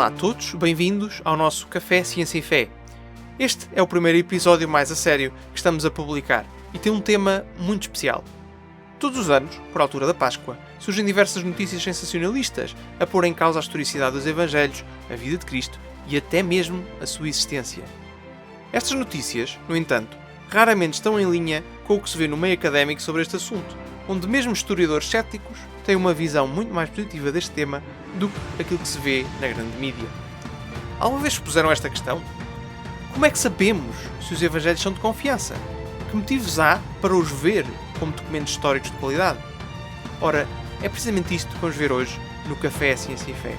Olá a todos, bem-vindos ao nosso Café Ciência e Fé. Este é o primeiro episódio mais a sério que estamos a publicar e tem um tema muito especial. Todos os anos, por altura da Páscoa, surgem diversas notícias sensacionalistas a pôr em causa a historicidade dos Evangelhos, a vida de Cristo e até mesmo a sua existência. Estas notícias, no entanto, raramente estão em linha com o que se vê no meio académico sobre este assunto, onde mesmo historiadores céticos têm uma visão muito mais positiva deste tema do que aquilo que se vê na grande mídia. Alguma vez expuseram esta questão? Como é que sabemos se os Evangelhos são de confiança? Que motivos há para os ver como documentos históricos de qualidade? Ora, é precisamente isto que vamos ver hoje no Café Ciência e Fé.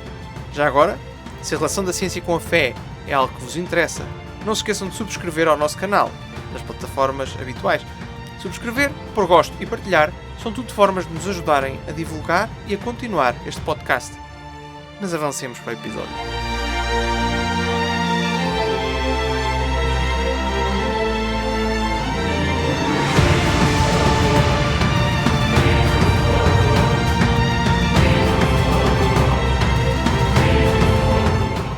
Já agora, se a relação da ciência com a fé é algo que vos interessa, não se esqueçam de subscrever ao nosso canal, nas plataformas habituais. Subscrever, pôr gosto e partilhar são tudo formas de nos ajudarem a divulgar e a continuar este podcast. Mas avancemos para o episódio.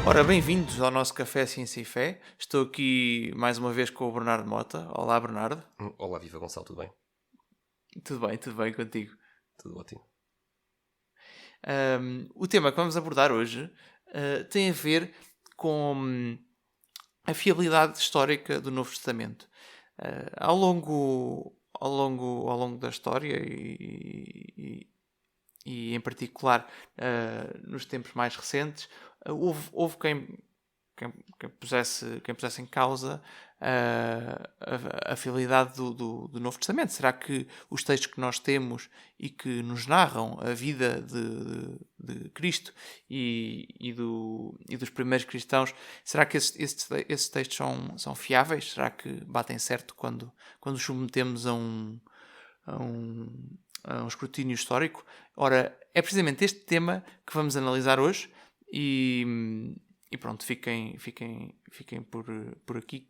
Ora, bem-vindos ao nosso Café Ciência e Fé. Estou aqui mais uma vez com o Bernardo Mota. Olá, Bernardo. Olá, viva Gonçalo, tudo bem? Tudo bem contigo? Tudo ótimo. O tema que vamos abordar hoje tem a ver com a fiabilidade histórica do Novo Testamento. Ao longo da história e em particular nos tempos mais recentes, houve quem pusesse em causa a fiabilidade do Novo Testamento. Será que os textos que nós temos e que nos narram a vida de Cristo e dos primeiros cristãos, será que esses textos são fiáveis? Será que batem certo quando os submetemos a um escrutínio histórico? Ora, é precisamente este tema que vamos analisar hoje e pronto, fiquem por aqui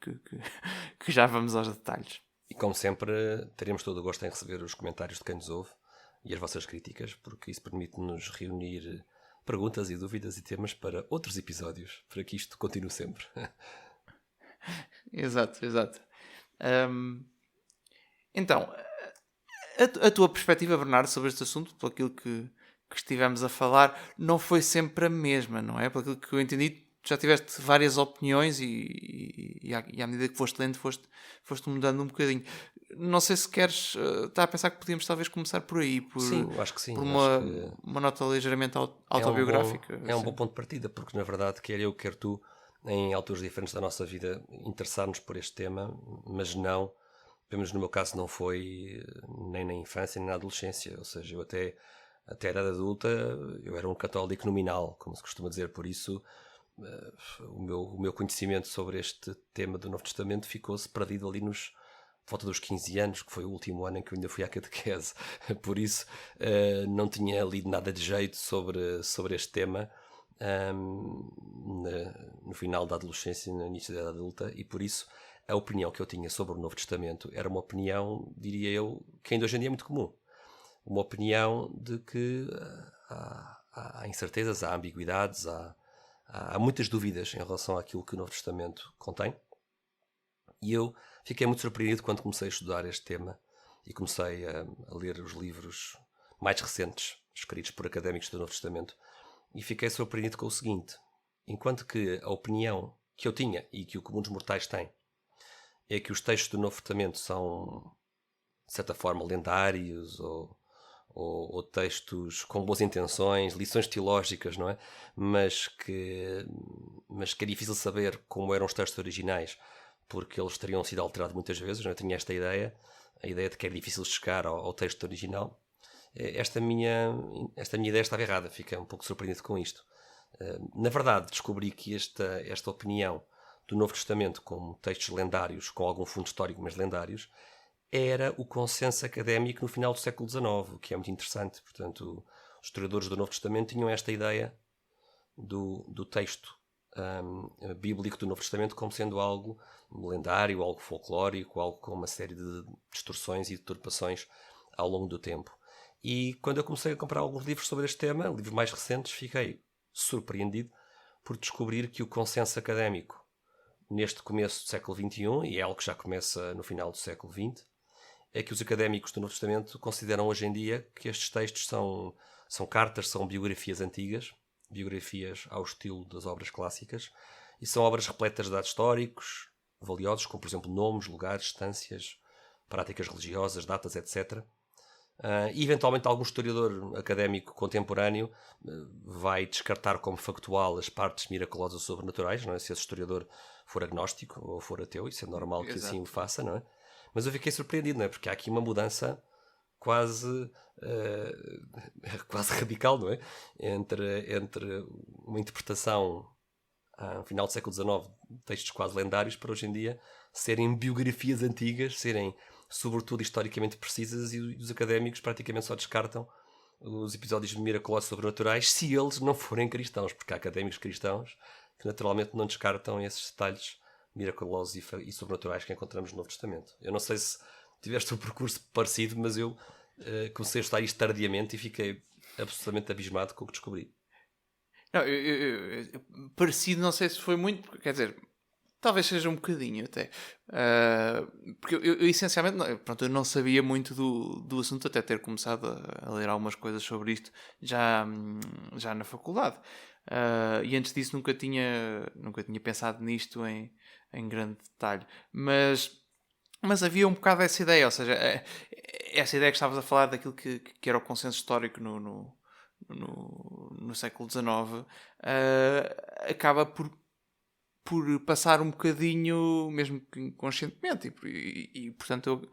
que já vamos aos detalhes. E como sempre, teremos todo o gosto em receber os comentários de quem nos ouve e as vossas críticas, porque isso permite-nos reunir perguntas e dúvidas e temas para outros episódios, para que isto continue sempre. Exato. Então, a tua perspectiva, Bernardo, sobre este assunto, por aquilo que estivemos a falar, não foi sempre a mesma, não é? Por aquilo que eu entendi, já tiveste várias opiniões e à medida que foste lendo, foste mudando um bocadinho. Não sei se queres... Está a pensar que podíamos talvez começar por aí. Sim, acho que sim. Por uma nota ligeiramente autobiográfica. É um bom ponto de partida, porque na verdade, quer eu, quer tu, em alturas diferentes da nossa vida, interessar-nos por este tema, mas não... Pelo menos no meu caso não foi nem na infância nem na adolescência. Ou seja, eu até a idade adulta eu era um católico nominal, como se costuma dizer. Por isso o meu conhecimento sobre este tema do Novo Testamento ficou-se perdido ali volta dos 15 anos, que foi o último ano em que eu ainda fui à catequese. Por isso não tinha lido nada de jeito sobre este tema no final da adolescência e no início da idade adulta, e por isso a opinião que eu tinha sobre o Novo Testamento era uma opinião, diria eu, que ainda hoje em dia é muito comum. Uma opinião de que há incertezas, há ambiguidades, há muitas dúvidas em relação àquilo que o Novo Testamento contém. E eu fiquei muito surpreendido quando comecei a estudar este tema e comecei a ler os livros mais recentes, escritos por académicos do Novo Testamento. E fiquei surpreendido com o seguinte: enquanto que a opinião que eu tinha e que o comum dos mortais tem é que os textos do Novo Testamento são, de certa forma, lendários ou textos com boas intenções, lições teológicas, não é? Mas que é difícil saber como eram os textos originais, porque eles teriam sido alterados muitas vezes, não é? Eu tinha a ideia de que era difícil chegar ao texto original. Esta minha ideia estava errada, fiquei um pouco surpreendido com isto. Na verdade, descobri que esta opinião do Novo Testamento como textos lendários, com algum fundo histórico, mas lendários, era o consenso académico no final do século XIX, o que é muito interessante. Portanto, os historiadores do Novo Testamento tinham esta ideia do texto bíblico do Novo Testamento como sendo algo lendário, algo folclórico, algo com uma série de distorções e deturpações ao longo do tempo. E quando eu comecei a comprar alguns livros sobre este tema, livros mais recentes, fiquei surpreendido por descobrir que o consenso académico neste começo do século XXI, e é algo que já começa no final do século XX, é que os académicos do Novo Testamento consideram hoje em dia que estes textos são cartas, são biografias antigas, biografias ao estilo das obras clássicas, e são obras repletas de dados históricos, valiosos, como por exemplo nomes, lugares, distâncias, práticas religiosas, datas, etc. E eventualmente algum historiador académico contemporâneo vai descartar como factual as partes miraculosas sobrenaturais, não é? Se esse historiador for agnóstico ou for ateu, isso é normal que assim o faça, não é? Mas eu fiquei surpreendido, não é? Porque há aqui uma mudança quase radical, não é? Entre uma interpretação no final do século XIX, textos quase lendários, para hoje em dia serem biografias antigas, serem sobretudo historicamente precisas, e os académicos praticamente só descartam os episódios miraculosos sobrenaturais se eles não forem cristãos, porque há académicos cristãos que naturalmente não descartam esses detalhes miraculosos e sobrenaturais que encontramos no Novo Testamento. Eu não sei se tiveste um percurso parecido, mas eu comecei a estudar isto tardiamente e fiquei absolutamente abismado com o que descobri. Não, parecido, não sei se foi muito, quer dizer, talvez seja um bocadinho até. Porque eu essencialmente, pronto, eu não sabia muito do assunto, até ter começado a ler algumas coisas sobre isto já na faculdade. E antes disso nunca tinha pensado nisto em grande detalhe. Mas havia um bocado essa ideia, ou seja, essa ideia que estavas a falar daquilo que era o consenso histórico no século XIX, acaba por passar um bocadinho, mesmo que inconscientemente, e portanto eu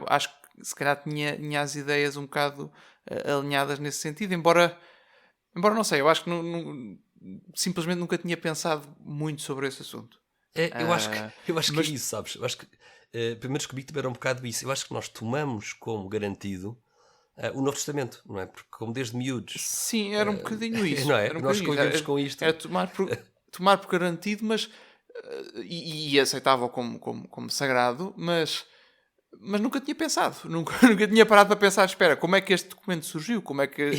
acho que se calhar tinha as ideias um bocado alinhadas nesse sentido, embora não sei, eu acho que simplesmente nunca tinha pensado muito sobre esse assunto. Eu acho que é isso, sabes? Eu acho que, pelo menos comigo também era um bocado isso. Eu acho que nós tomamos como garantido o Novo Testamento, não é? Porque como desde miúdos... Sim, era um bocadinho isso. Não é? Nós convivemos com isto. Era tomar por garantido, mas e aceitava como sagrado, mas nunca tinha pensado, nunca tinha parado para pensar, espera, como é que este documento surgiu? Como é que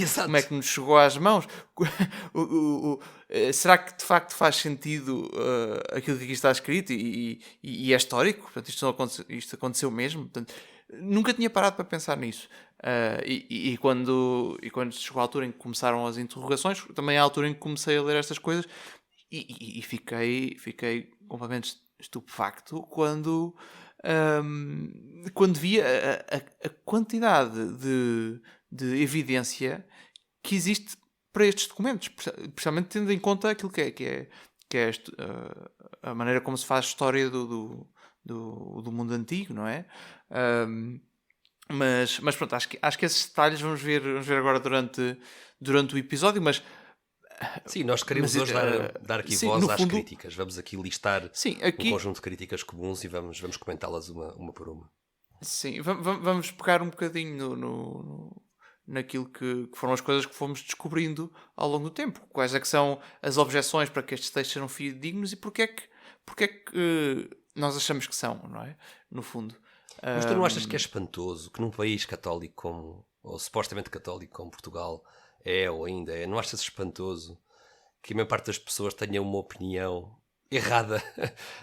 nos chegou às mãos? Será que de facto faz sentido aquilo que aqui está escrito e é histórico? Portanto, isto aconteceu mesmo? Portanto, nunca tinha parado para pensar nisso. E quando chegou a altura em que começaram as interrogações, também é a altura em que comecei a ler estas coisas, e fiquei completamente estupefacto quando via a quantidade de evidência que existe para estes documentos, precisamente tendo em conta aquilo que é a maneira como se faz história do mundo antigo, não é? Mas pronto, acho que esses detalhes vamos ver agora durante o episódio, mas sim, nós queremos hoje dar aqui voz às críticas. Vamos aqui listar um conjunto de críticas comuns e vamos comentá-las uma por uma. Sim, vamos pegar um bocadinho naquilo que foram as coisas que fomos descobrindo ao longo do tempo. Quais é que são as objeções para que estes textos sejam fidedignos e porque é que nós achamos que são, não é? No fundo. Mas tu não achas que é espantoso que num país católico ou supostamente católico como Portugal ou ainda é, não achas espantoso que a maior parte das pessoas tenha uma opinião errada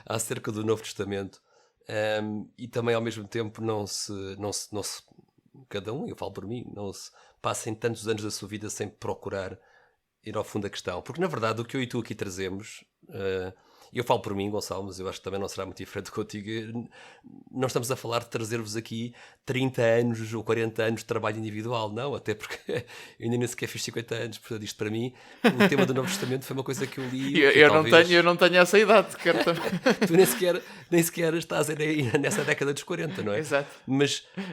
acerca do Novo Testamento e também ao mesmo tempo não se cada um, eu falo por mim, não se passem tantos anos da sua vida sem procurar ir ao fundo da questão? Porque na verdade o que eu e tu aqui trazemos, eu falo por mim, Gonçalo, mas eu acho que também não será muito diferente contigo. Não estamos a falar de trazer-vos aqui 30 anos ou 40 anos de trabalho individual, não, até porque eu ainda nem sequer fiz 50 anos, portanto isto para mim, o tema do Novo Testamento foi uma coisa que eu li. Eu não tenho essa idade sequer. Tu nem sequer estás nessa década dos 40, não é? Exato.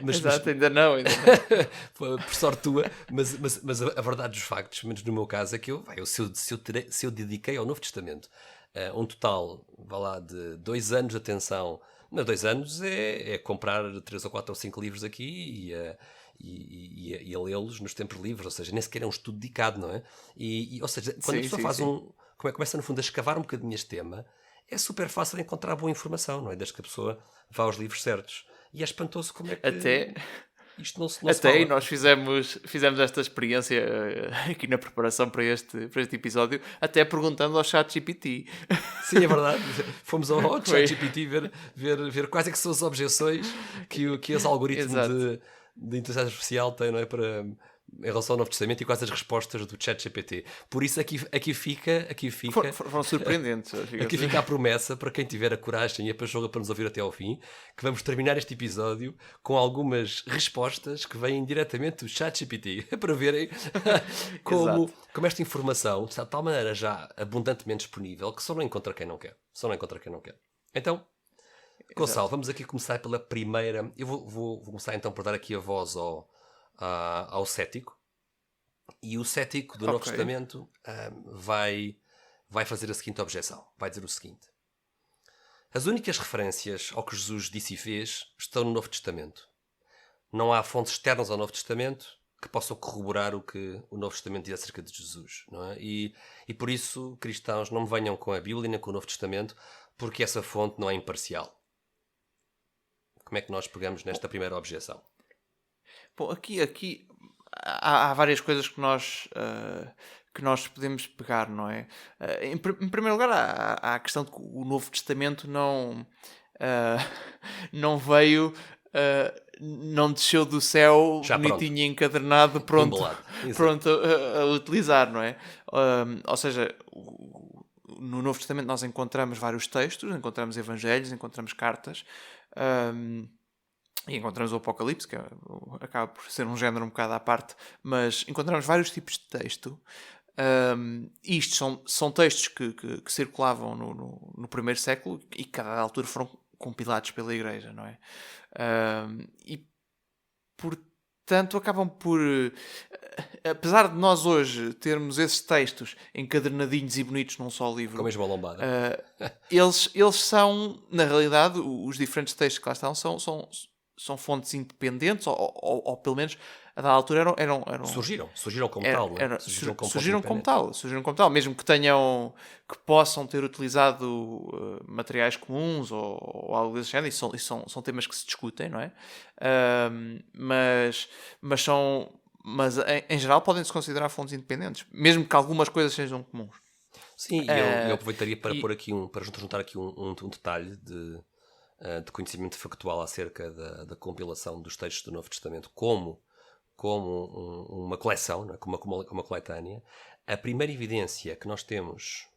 Exato, ainda não. Por sorte tua, mas a verdade dos factos, menos no meu caso, é que se eu dediquei ao Novo Testamento um total, vá lá, de 2 anos de atenção. Não, 2 anos é comprar 3 ou 4 ou 5 livros aqui e a lê-los nos tempos livres, ou seja, nem sequer é um estudo dedicado, não é? Ou seja, quando a pessoa faz começa no fundo a escavar um bocadinho este tema, é super fácil encontrar boa informação, não é? Desde que a pessoa vá aos livros certos. E é espantoso como é que... Isto não se Até aí fala. nós fizemos esta experiência aqui na preparação para este episódio, até perguntando ao ChatGPT. Sim, é verdade. Fomos ao Foi. ChatGPT ver quais é que são as objeções que esse algoritmo Exato. de inteligência artificial tem, não é? Em relação ao Novo Testamento e quais as respostas do ChatGPT. Por isso aqui fica Foram surpreendentes. aqui fica a promessa para quem tiver a coragem e a pachorra para nos ouvir até ao fim, que vamos terminar este episódio com algumas respostas que vêm diretamente do ChatGPT para verem como esta informação está de tal maneira já abundantemente disponível que só não encontra quem não quer. Só não encontra quem não quer. Então, Gonçalo, vamos aqui começar pela primeira. Eu vou começar então por dar aqui a voz ao cético. E o cético do Novo Testamento vai fazer a seguinte objeção. Vai dizer o seguinte: as únicas referências ao que Jesus disse e fez estão no Novo Testamento. Não há fontes externas ao Novo Testamento que possam corroborar o que o Novo Testamento diz acerca de Jesus. Não é? E por isso, cristãos, não me venham com a Bíblia nem com o Novo Testamento, porque essa fonte não é imparcial. Como é que nós pegamos nesta primeira objeção? Bom, aqui há várias coisas que nós podemos pegar, não é? Em primeiro lugar, há a questão de que o Novo Testamento não veio, não desceu do céu Já bonitinho e encadernado, pronto a utilizar, não é? Ou seja, no Novo Testamento nós encontramos vários textos, encontramos evangelhos, encontramos cartas, e encontramos o Apocalipse, que acaba por ser um género um bocado à parte, mas encontramos vários tipos de texto. Isto são textos que circulavam no primeiro século e que a cada altura foram compilados pela Igreja, não é? E portanto acabam por, apesar de nós hoje termos esses textos encadernadinhos e bonitos num só livro, com a mesma lombada, eles são, na realidade, os diferentes textos que lá estão são fontes independentes, ou pelo menos a da altura eram surgiram como tal, não é? Surgiram como tal, mesmo que possam ter utilizado materiais comuns ou algo desse género, e são temas que se discutem, não é? Mas em geral podem-se considerar fontes independentes, mesmo que algumas coisas sejam comuns. Sim, e eu aproveitaria para pôr aqui para juntar aqui um detalhe de conhecimento factual acerca da compilação dos textos do Novo Testamento como uma coleção, não é? como uma coletânea. A primeira evidência que nós temos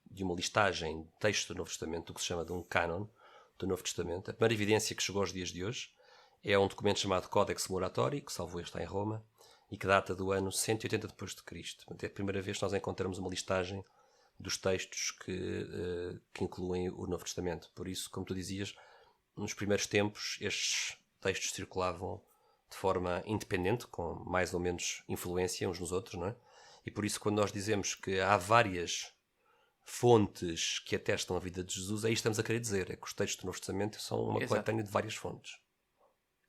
de uma listagem de textos do Novo Testamento, o que se chama de um cânon do Novo Testamento, a primeira evidência que chegou aos dias de hoje é um documento chamado Codex Muratori, que salvo está em Roma, e que data do ano 180 depois de Cristo. É a primeira vez que nós encontramos uma listagem dos textos que incluem o Novo Testamento. Por isso, como tu dizias, nos primeiros tempos estes textos circulavam de forma independente, com mais ou menos influência uns nos outros, não é? E por isso, quando nós dizemos que há várias fontes que atestam a vida de Jesus, aí estamos a querer dizer, é que os textos do Novo Testamento são uma coletânea de várias fontes.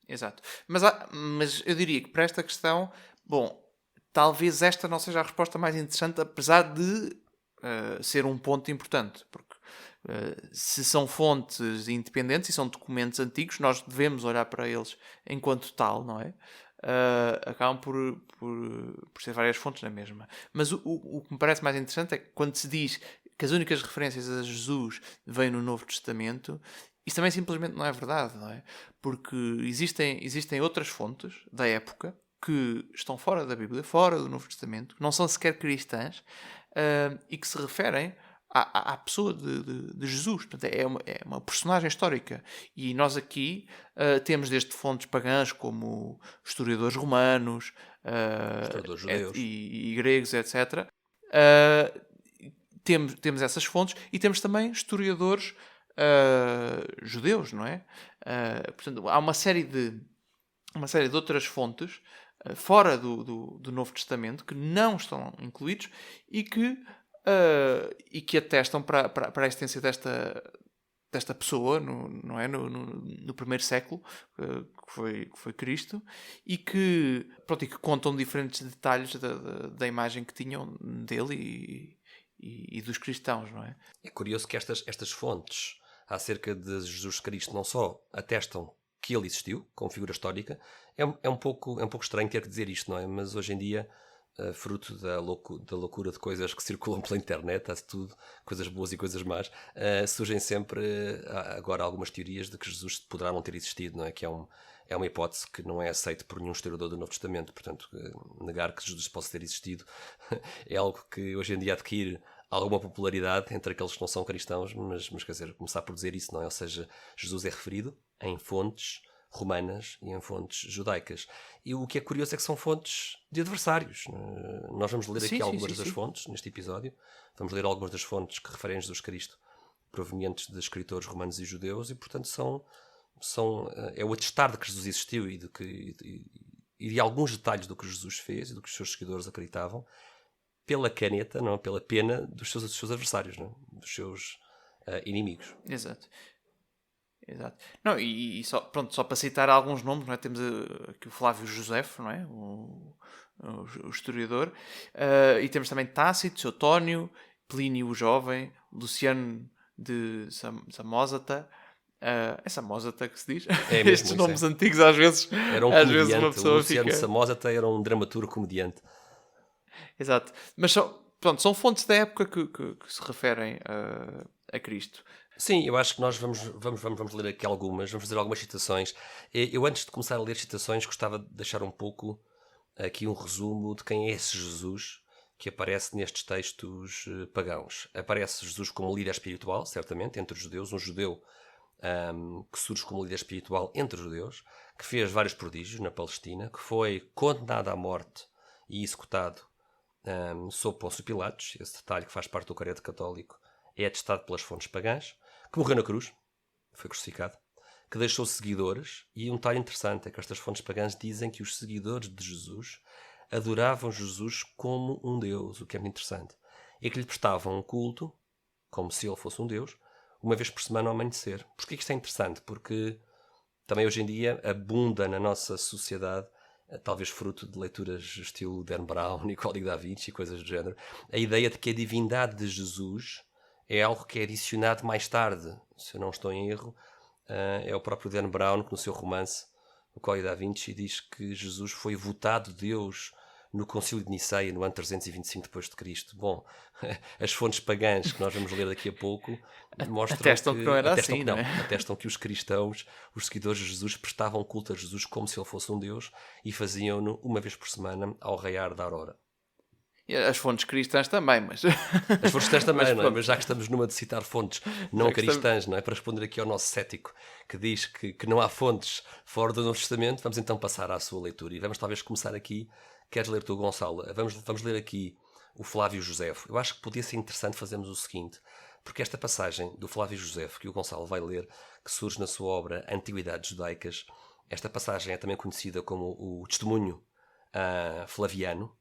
Exato. Mas eu diria que para esta questão, bom, talvez esta não seja a resposta mais interessante, apesar de ser um ponto importante, porque se são fontes independentes e são documentos antigos, nós devemos olhar para eles enquanto tal, não é? Acabam por ser várias fontes na mesma. Mas o que me parece mais interessante é que quando se diz que as únicas referências a Jesus vêm no Novo Testamento, isso também simplesmente não é verdade, não é? Porque existem outras fontes da época que estão fora da Bíblia, fora do Novo Testamento, que não são sequer cristãs, e que se referem à pessoa de Jesus. Portanto, é uma personagem histórica. E nós aqui temos desde fontes pagãs como historiadores romanos, historiadores judeus e gregos, etc. Temos essas fontes e temos também historiadores judeus, não é? Portanto, há uma série de outras fontes fora do Novo Testamento que não estão incluídos e que atestam para a existência desta pessoa no primeiro século, que foi Cristo, e que contam diferentes detalhes da imagem que tinham dele e dos cristãos, não é? É curioso que estas fontes acerca de Jesus Cristo não só atestam que ele existiu, como figura histórica. É um pouco estranho ter que dizer isto, não é? Mas hoje em dia, fruto da loucura de coisas que circulam pela internet, há de tudo, coisas boas e coisas más, surgem sempre agora algumas teorias de que Jesus poderá não ter existido, não é? Que é uma hipótese que não é aceita por nenhum historiador do Novo Testamento. Portanto, negar que Jesus possa ter existido é algo que hoje em dia adquire alguma popularidade entre aqueles que não são cristãos, mas quer dizer, começar por dizer isso, não é? Ou seja, Jesus é referido em fontes romanas e em fontes judaicas. E o que é curioso é que são fontes de adversários. Nós vamos ler aqui algumas das fontes neste episódio. Vamos ler algumas das fontes que referem a Jesus Cristo, provenientes de escritores romanos e judeus, e portanto é o atestar de que Jesus existiu e de alguns detalhes do que Jesus fez e do que os seus seguidores acreditavam, pela caneta, não pela pena dos seus adversários, não? Dos seus inimigos. Exato. Não, e só para citar alguns nomes, não é? Temos aqui o Flávio Josefo, não é? O historiador, e temos também Tácito, Suetónio, Plínio o Jovem, Luciano de Samosata. É Samosata que se diz? É mesmo, estes nomes antigos às vezes era um às comediante. vezes uma pessoa o Luciano fica... Samosata era um dramaturgo comediante. Exato, mas são fontes da época que se referem a Cristo. Sim, eu acho que nós vamos ler aqui algumas, vamos fazer algumas citações. Eu, antes de começar a ler citações, gostava de deixar um pouco aqui um resumo de quem é esse Jesus que aparece nestes textos pagãos. Aparece Jesus como líder espiritual, certamente, entre os judeus, um judeu que surge como líder espiritual entre os judeus, que fez vários prodígios na Palestina, que foi condenado à morte e executado sob Pôncio Pilatos. Esse detalhe, que faz parte do credo católico, é atestado pelas fontes pagãs, que morreu na cruz, foi crucificado, que deixou seguidores, e um detalhe interessante é que estas fontes pagãs dizem que os seguidores de Jesus adoravam Jesus como um Deus, o que é muito interessante, e que lhe prestavam um culto, como se ele fosse um Deus, uma vez por semana ao amanhecer. Porquê que isto é interessante? Porque também hoje em dia abunda na nossa sociedade, talvez fruto de leituras estilo Dan Brown e Código da Vinci e coisas do género, a ideia de que a divindade de Jesus é algo que é adicionado mais tarde. Se eu não estou em erro, é o próprio Dan Brown que no seu romance, o Código da Vinci, diz que Jesus foi votado Deus no Concílio de Niceia, no ano 325 d.C. Bom, as fontes pagãs que nós vamos ler daqui a pouco mostram atestam que não era assim, não é? Atestam que os cristãos, os seguidores de Jesus, prestavam culto a Jesus como se ele fosse um Deus e faziam-no uma vez por semana ao raiar da aurora. E as fontes cristãs também, mas... As fontes cristãs também, não é? Mas já que estamos numa de citar fontes não cristãs, não é? Para responder aqui ao nosso cético que diz que não há fontes fora do Novo Testamento, vamos então passar à sua leitura. E vamos talvez começar aqui. Queres ler tu, Gonçalo? Vamos ler aqui o Flávio Josefo. Eu acho que podia ser interessante fazermos o seguinte, porque esta passagem do Flávio Josefo, que o Gonçalo vai ler, que surge na sua obra Antiguidades Judaicas, esta passagem é também conhecida como o Testemunho Flaviano,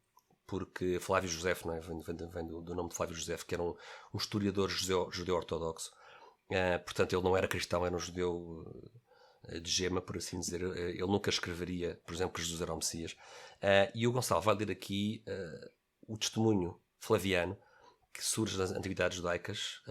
porque Flávio Josefo, não é? vem do nome de Flávio Josefo, que era um historiador judeu ortodoxo. Portanto, ele não era cristão, era um judeu de gema, por assim dizer. Ele nunca escreveria, por exemplo, que Jesus era o Messias. E o Gonçalo vai ler aqui o Testemunho Flaviano, que surge nas Antiguidades Judaicas,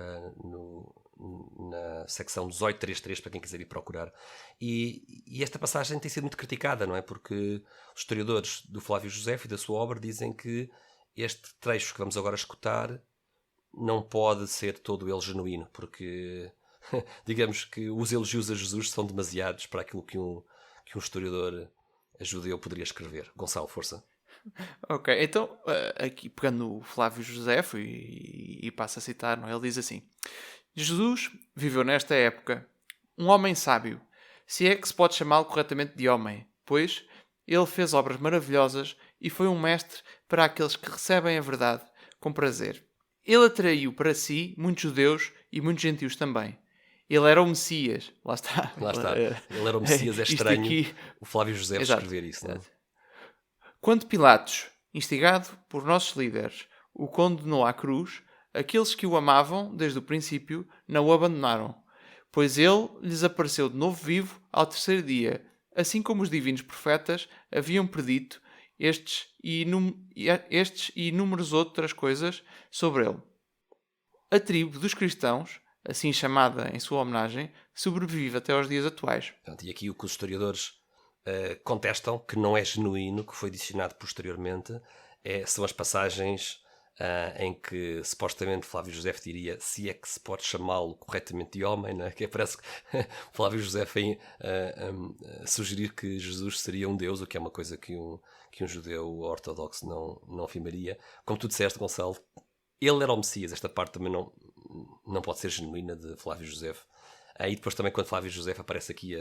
na secção 1833, para quem quiser ir procurar. E esta passagem tem sido muito criticada, não é? Porque os historiadores do Flávio Josefo e da sua obra dizem que este trecho que vamos agora escutar não pode ser todo ele genuíno, porque digamos que os elogios a Jesus são demasiados para aquilo que um historiador judeu poderia escrever. Gonçalo, força. Ok, então, aqui pegando o Flávio Josefo e passa a citar, não é? Ele diz assim: Jesus viveu nesta época um homem sábio, se é que se pode chamá-lo corretamente de homem, pois ele fez obras maravilhosas e foi um mestre para aqueles que recebem a verdade com prazer. Ele atraiu para si muitos judeus e muitos gentios também. Ele era o Messias. Lá está. Ele era o Messias, é estranho aqui... o Flávio Josefo escrever isso, não é? Quando Pilatos, instigado por nossos líderes, o condenou à cruz, aqueles que o amavam desde o princípio não o abandonaram, pois ele lhes apareceu de novo vivo ao terceiro dia, assim como os divinos profetas haviam predito estes e inúmeras outras coisas sobre ele. A tribo dos cristãos assim chamada em sua homenagem, sobrevive até aos dias atuais. Portanto, e aqui o que os historiadores contestam, que não é genuíno, que foi adicionado posteriormente, são as passagens em que supostamente Flávio José diria, se é que se pode chamá-lo corretamente de homem, né? Que parece que Flávio José vem sugerir que Jesus seria um Deus, o que é uma coisa que um judeu ortodoxo não afirmaria. Como tu disseste, Gonçalo, ele era o Messias. Esta parte também não pode ser genuína de Flávio José. Aí depois também quando Flávio José aparece aqui,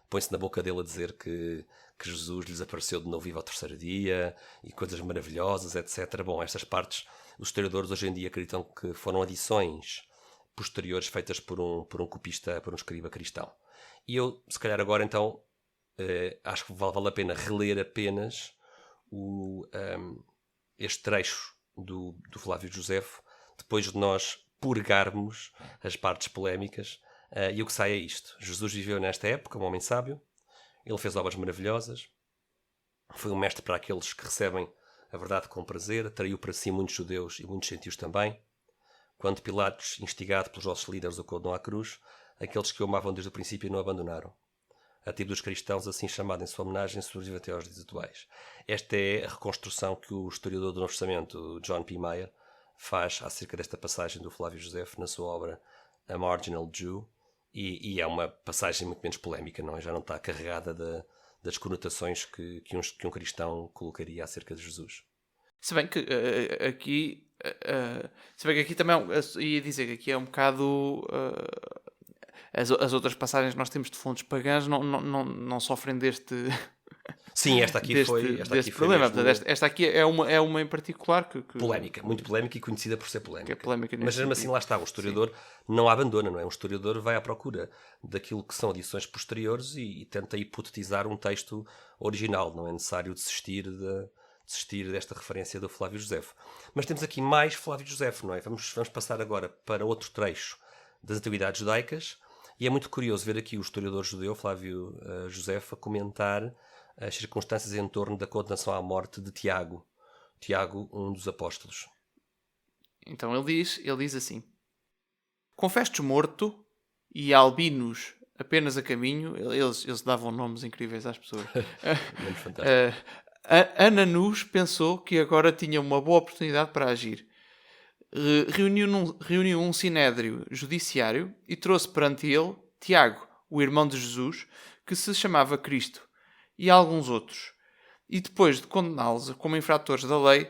põe-se na boca dele a dizer que Jesus lhes apareceu de novo vivo ao terceiro dia e coisas maravilhosas, etc. Bom, estas partes os historiadores hoje em dia acreditam que foram adições posteriores feitas por um copista, por um escriba cristão. E eu, se calhar agora então, acho que vale a pena reler apenas este trecho do Flávio Josefo, depois de nós purgarmos as partes polémicas. E o que sai é isto. Jesus viveu nesta época, um homem sábio. Ele fez obras maravilhosas. Foi um mestre para aqueles que recebem a verdade com prazer. Atraiu para si muitos judeus e muitos gentios também. Quando Pilatos, instigado pelos nossos líderes, o condenou à cruz, aqueles que o amavam desde o princípio não o abandonaram. A tribo dos cristãos, assim chamada em sua homenagem, sobrevive até aos dias atuais. Esta é a reconstrução que o historiador do Novo Testamento, John P. Meyer, faz acerca desta passagem do Flávio Josefo na sua obra A Marginal Jew. E é uma passagem muito menos polémica, não é? Já não está carregada das conotações que um cristão colocaria acerca de Jesus. Se bem que aqui também ia dizer que aqui é um bocado as outras passagens que nós temos de fontes pagãs não sofrem deste sim, esta aqui foi problema. Mesmo... Portanto, esta aqui é uma em particular que polémica, muito polémica e conhecida por ser polémica. Que é polémica. Mas mesmo assim lá está, o historiador não a abandona, não é? Um historiador vai à procura daquilo que são adições posteriores e tenta hipotetizar um texto original. Não é necessário desistir desta referência do Flávio Josefo. Mas temos aqui mais Flávio Josefo, não é? Vamos passar agora para outro trecho das Antiguidades Judaicas e é muito curioso ver aqui o historiador judeu Flávio Josefo a comentar as circunstâncias em torno da condenação à morte de Tiago, um dos apóstolos. Então ele diz assim: Confestes morto e Albinos apenas a caminho. Eles davam nomes incríveis às pessoas. Ananus pensou que agora tinha uma boa oportunidade para agir. Reuniu um sinédrio judiciário e trouxe perante ele Tiago, o irmão de Jesus, que se chamava Cristo, e alguns outros. E depois de condená-los como infratores da lei,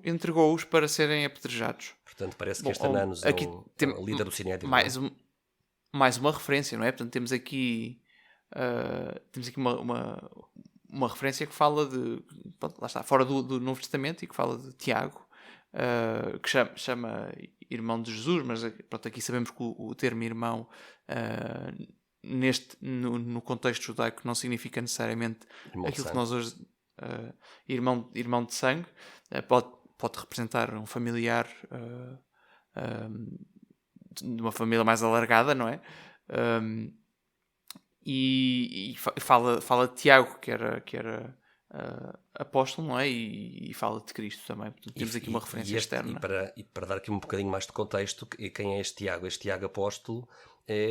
entregou-os para serem apedrejados. Portanto, parece que este Ananos é o líder do sinédrio. Mais uma referência, não é? Portanto, temos aqui uma referência que fala de... Lá está, fora do Novo Testamento, e que fala de Tiago, que chama irmão de Jesus, mas pronto, aqui sabemos que o termo irmão... no contexto judaico não significa necessariamente aquilo que nós hoje irmão de sangue, pode representar um familiar de uma família mais alargada, não é? E fala de Tiago, que era apóstolo, não é? E fala de Cristo também. Portanto, temos aqui uma referência externa. E para dar aqui um bocadinho mais de contexto, quem é este Tiago? Este Tiago apóstolo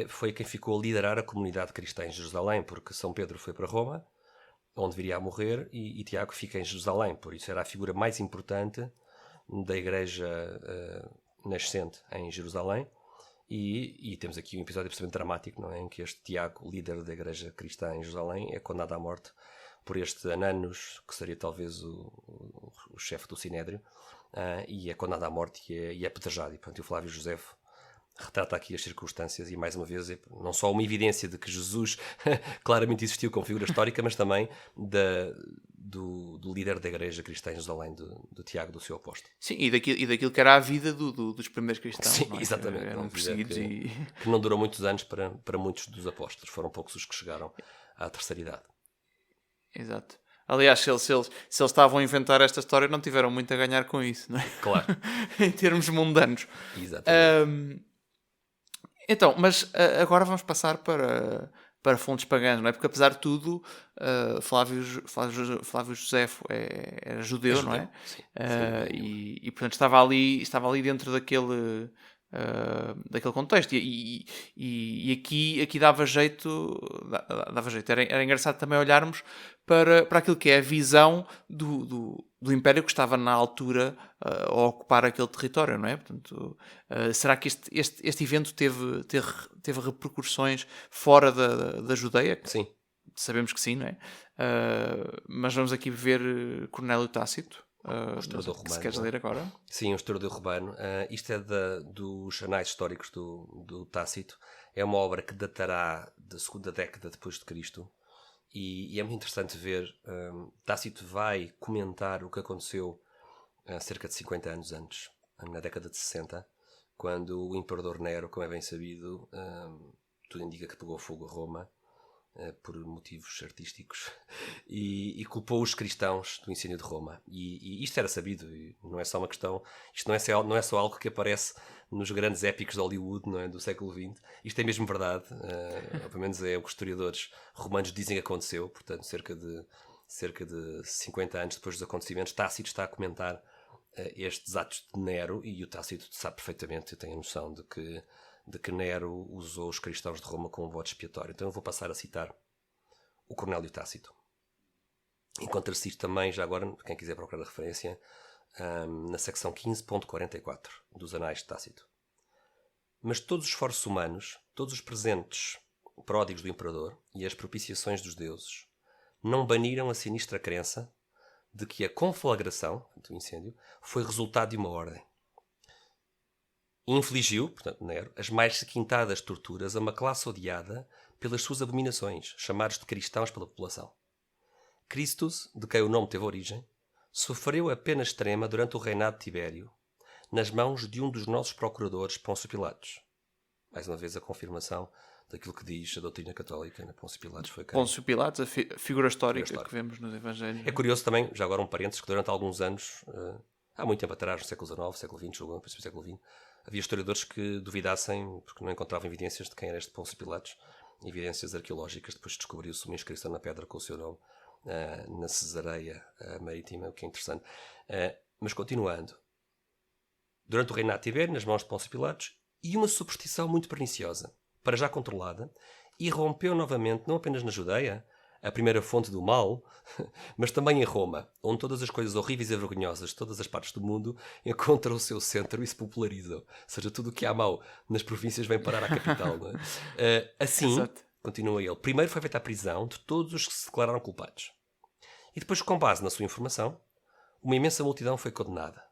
foi quem ficou a liderar a comunidade cristã em Jerusalém, porque São Pedro foi para Roma, onde viria a morrer, e Tiago fica em Jerusalém. Por isso era a figura mais importante da igreja nascente em Jerusalém. E temos aqui um episódio absolutamente dramático, não é? Em que este Tiago, líder da igreja cristã em Jerusalém, é condenado à morte por este Ananos, que seria talvez o chefe do Sinédrio, e é condenado à morte e é apedrejado. E, portanto, o Flávio Josefo retrata aqui as circunstâncias e, mais uma vez, não só uma evidência de que Jesus claramente existiu como figura histórica, mas também do líder da igreja cristã em Jerusalém, do Tiago, do seu apóstolo. Sim, e daquilo que era a vida dos primeiros cristãos. Sim, não é? Exatamente. Eram perseguidos que não durou muitos anos para muitos dos apóstolos. Foram poucos os que chegaram à terceira idade. Exato. Aliás, se eles estavam a inventar esta história, não tiveram muito a ganhar com isso, não é? Claro. Em termos mundanos. Exatamente. Então, mas agora vamos passar para fontes pagãs, não é? Porque apesar de tudo, Flávio Josefo era judeu, não é? Sim, e portanto estava ali dentro daquele daquele contexto. E aqui dava jeito, dava jeito. Era engraçado também olharmos para aquilo que é a visão do Império que estava na altura a ocupar aquele território, não é? Portanto, será que este evento teve repercussões fora da Judeia? Sim. Sabemos que sim, não é? Mas vamos aqui ver Cornélio Tácito. O historiador romano. Se queres ler agora. Sim, o historiador romano. Isto é dos anais históricos do Tácito. É uma obra que datará da segunda década depois de Cristo. E é muito interessante ver. Tácito vai comentar o que aconteceu cerca de 50 anos antes, na década de 60, quando o imperador Nero, como é bem sabido, tudo indica que pegou fogo a Roma, por motivos artísticos, e culpou os cristãos do incêndio de Roma. E isto era sabido, e não é só uma questão, isto não é só algo que aparece nos grandes épicos de Hollywood, não é, do século XX. Isto é mesmo verdade, pelo menos é o que os historiadores romanos dizem que aconteceu. Portanto, cerca de 50 anos depois dos acontecimentos, Tácito está a comentar estes atos de Nero, e o Tácito sabe perfeitamente, eu tenho a noção de que Nero usou os cristãos de Roma como voto expiatório. Então eu vou passar a citar o Cornélio Tácito. Encontra-se isto também, já agora, quem quiser procurar a referência, na secção 15.44 dos Anais de Tácito. Mas todos os esforços humanos, todos os presentes pródigos do imperador e as propiciações dos deuses não baniram a sinistra crença de que a conflagração, o incêndio, foi resultado de uma ordem. E infligiu, portanto, Nero, as mais requintadas torturas a uma classe odiada pelas suas abominações, chamados de cristãos pela população. Christus, de quem o nome teve origem, sofreu a pena extrema durante o reinado de Tibério, nas mãos de um dos nossos procuradores, Pôncio Pilatos. Mais uma vez a confirmação daquilo que diz a doutrina católica, né? Pôncio Pilatos foi quem? Pôncio Pilatos, a figura histórica que vemos nos Evangelhos. É curioso também, já agora um parênteses, que durante alguns anos, há muito tempo atrás, no século XIX, século XX, no princípio do século XX, havia historiadores que duvidassem, porque não encontravam evidências de quem era este Pôncio Pilatos, evidências arqueológicas. Depois descobriu-se uma inscrição na pedra com o seu nome, na Cesareia Marítima, o que é interessante. Mas continuando, durante o reinado de Tibério, nas mãos de Pôncio Pilatos, e uma superstição muito perniciosa, para já controlada, irrompeu novamente não apenas na Judeia, a primeira fonte do mal, mas também em Roma, onde todas as coisas horríveis e vergonhosas de todas as partes do mundo encontram o seu centro e se popularizam. Ou seja, tudo o que há mal nas províncias vem parar à capital. Não é? Assim, Exato. continua ele, primeiro foi feita a prisão de todos os que se declararam culpados. E depois, com base na sua informação, uma imensa multidão foi condenada.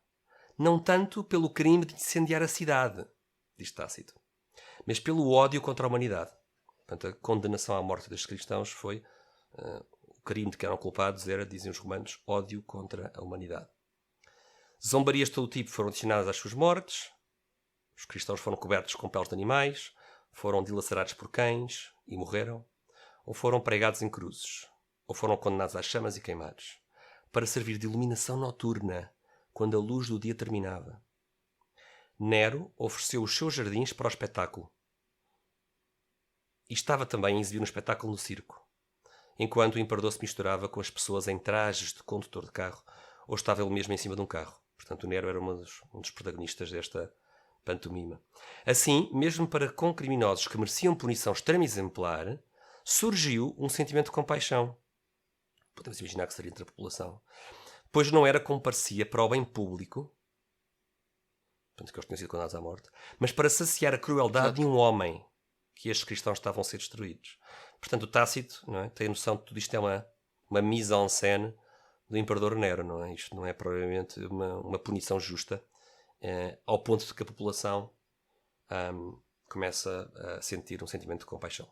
Não tanto pelo crime de incendiar a cidade, diz Tácito, mas pelo ódio contra a humanidade. Portanto, a condenação à morte destes cristãos foi o crime de que eram culpados era, dizem os romanos, ódio contra a humanidade. Zombarias de todo tipo foram destinadas às suas mortes. Os cristãos foram cobertos com peles de animais, foram dilacerados por cães e morreram, ou foram pregados em cruzes, ou foram condenados às chamas e queimados, para servir de iluminação noturna quando a luz do dia terminava. Nero ofereceu os seus jardins para o espetáculo. E estava também a exibir um espetáculo no circo, enquanto o imperador se misturava com as pessoas em trajes de condutor de carro, ou estava ele mesmo em cima de um carro. Portanto, o Nero era um dos protagonistas desta pantomima. Assim, mesmo para com criminosos que mereciam punição extrema e exemplar, surgiu um sentimento de compaixão. Podemos imaginar que seria entre a população. Pois não era como parecia para o bem público, portanto, que eles tinham sido condenados à morte, mas para saciar a crueldade de um homem, que estes cristãos estavam a ser destruídos. Portanto, o Tácito, não é, tem a noção de que tudo isto é uma mise-en-scène do imperador Nero, não é? Isto não é provavelmente uma punição justa, ao ponto de que a população começa a sentir um sentimento de compaixão.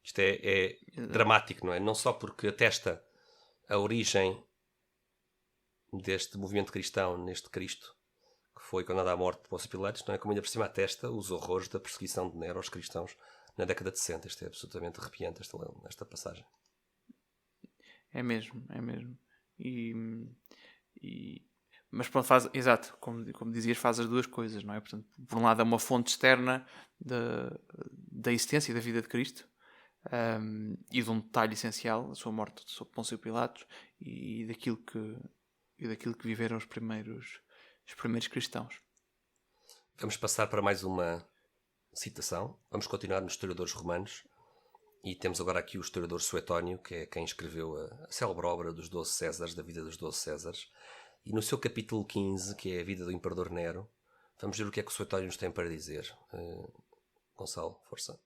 Isto é dramático, não é? Não só porque atesta a origem deste movimento cristão neste Cristo, que foi condenado à morte de Pôncio Pilatos, não é? Como ainda por cima atesta os horrores da perseguição de Nero aos cristãos na década de 60. Isto é absolutamente arrepiante, esta passagem. É mesmo. Mas pronto, exato, como dizias, faz as duas coisas, não é? Portanto, por um lado é uma fonte externa da existência e da vida de Cristo, e de um detalhe essencial, a sua morte sob Pôncio Pilatos, e daquilo que viveram os primeiros cristãos. Vamos passar para mais uma citação. Vamos continuar nos historiadores romanos. E temos agora aqui o historiador Suetónio, que é quem escreveu a célebre obra dos 12 Césares, da vida dos 12 Césares. E no seu capítulo 15, que é a vida do Imperador Nero, vamos ver o que é que o Suetónio nos tem para dizer. Gonçalo, força.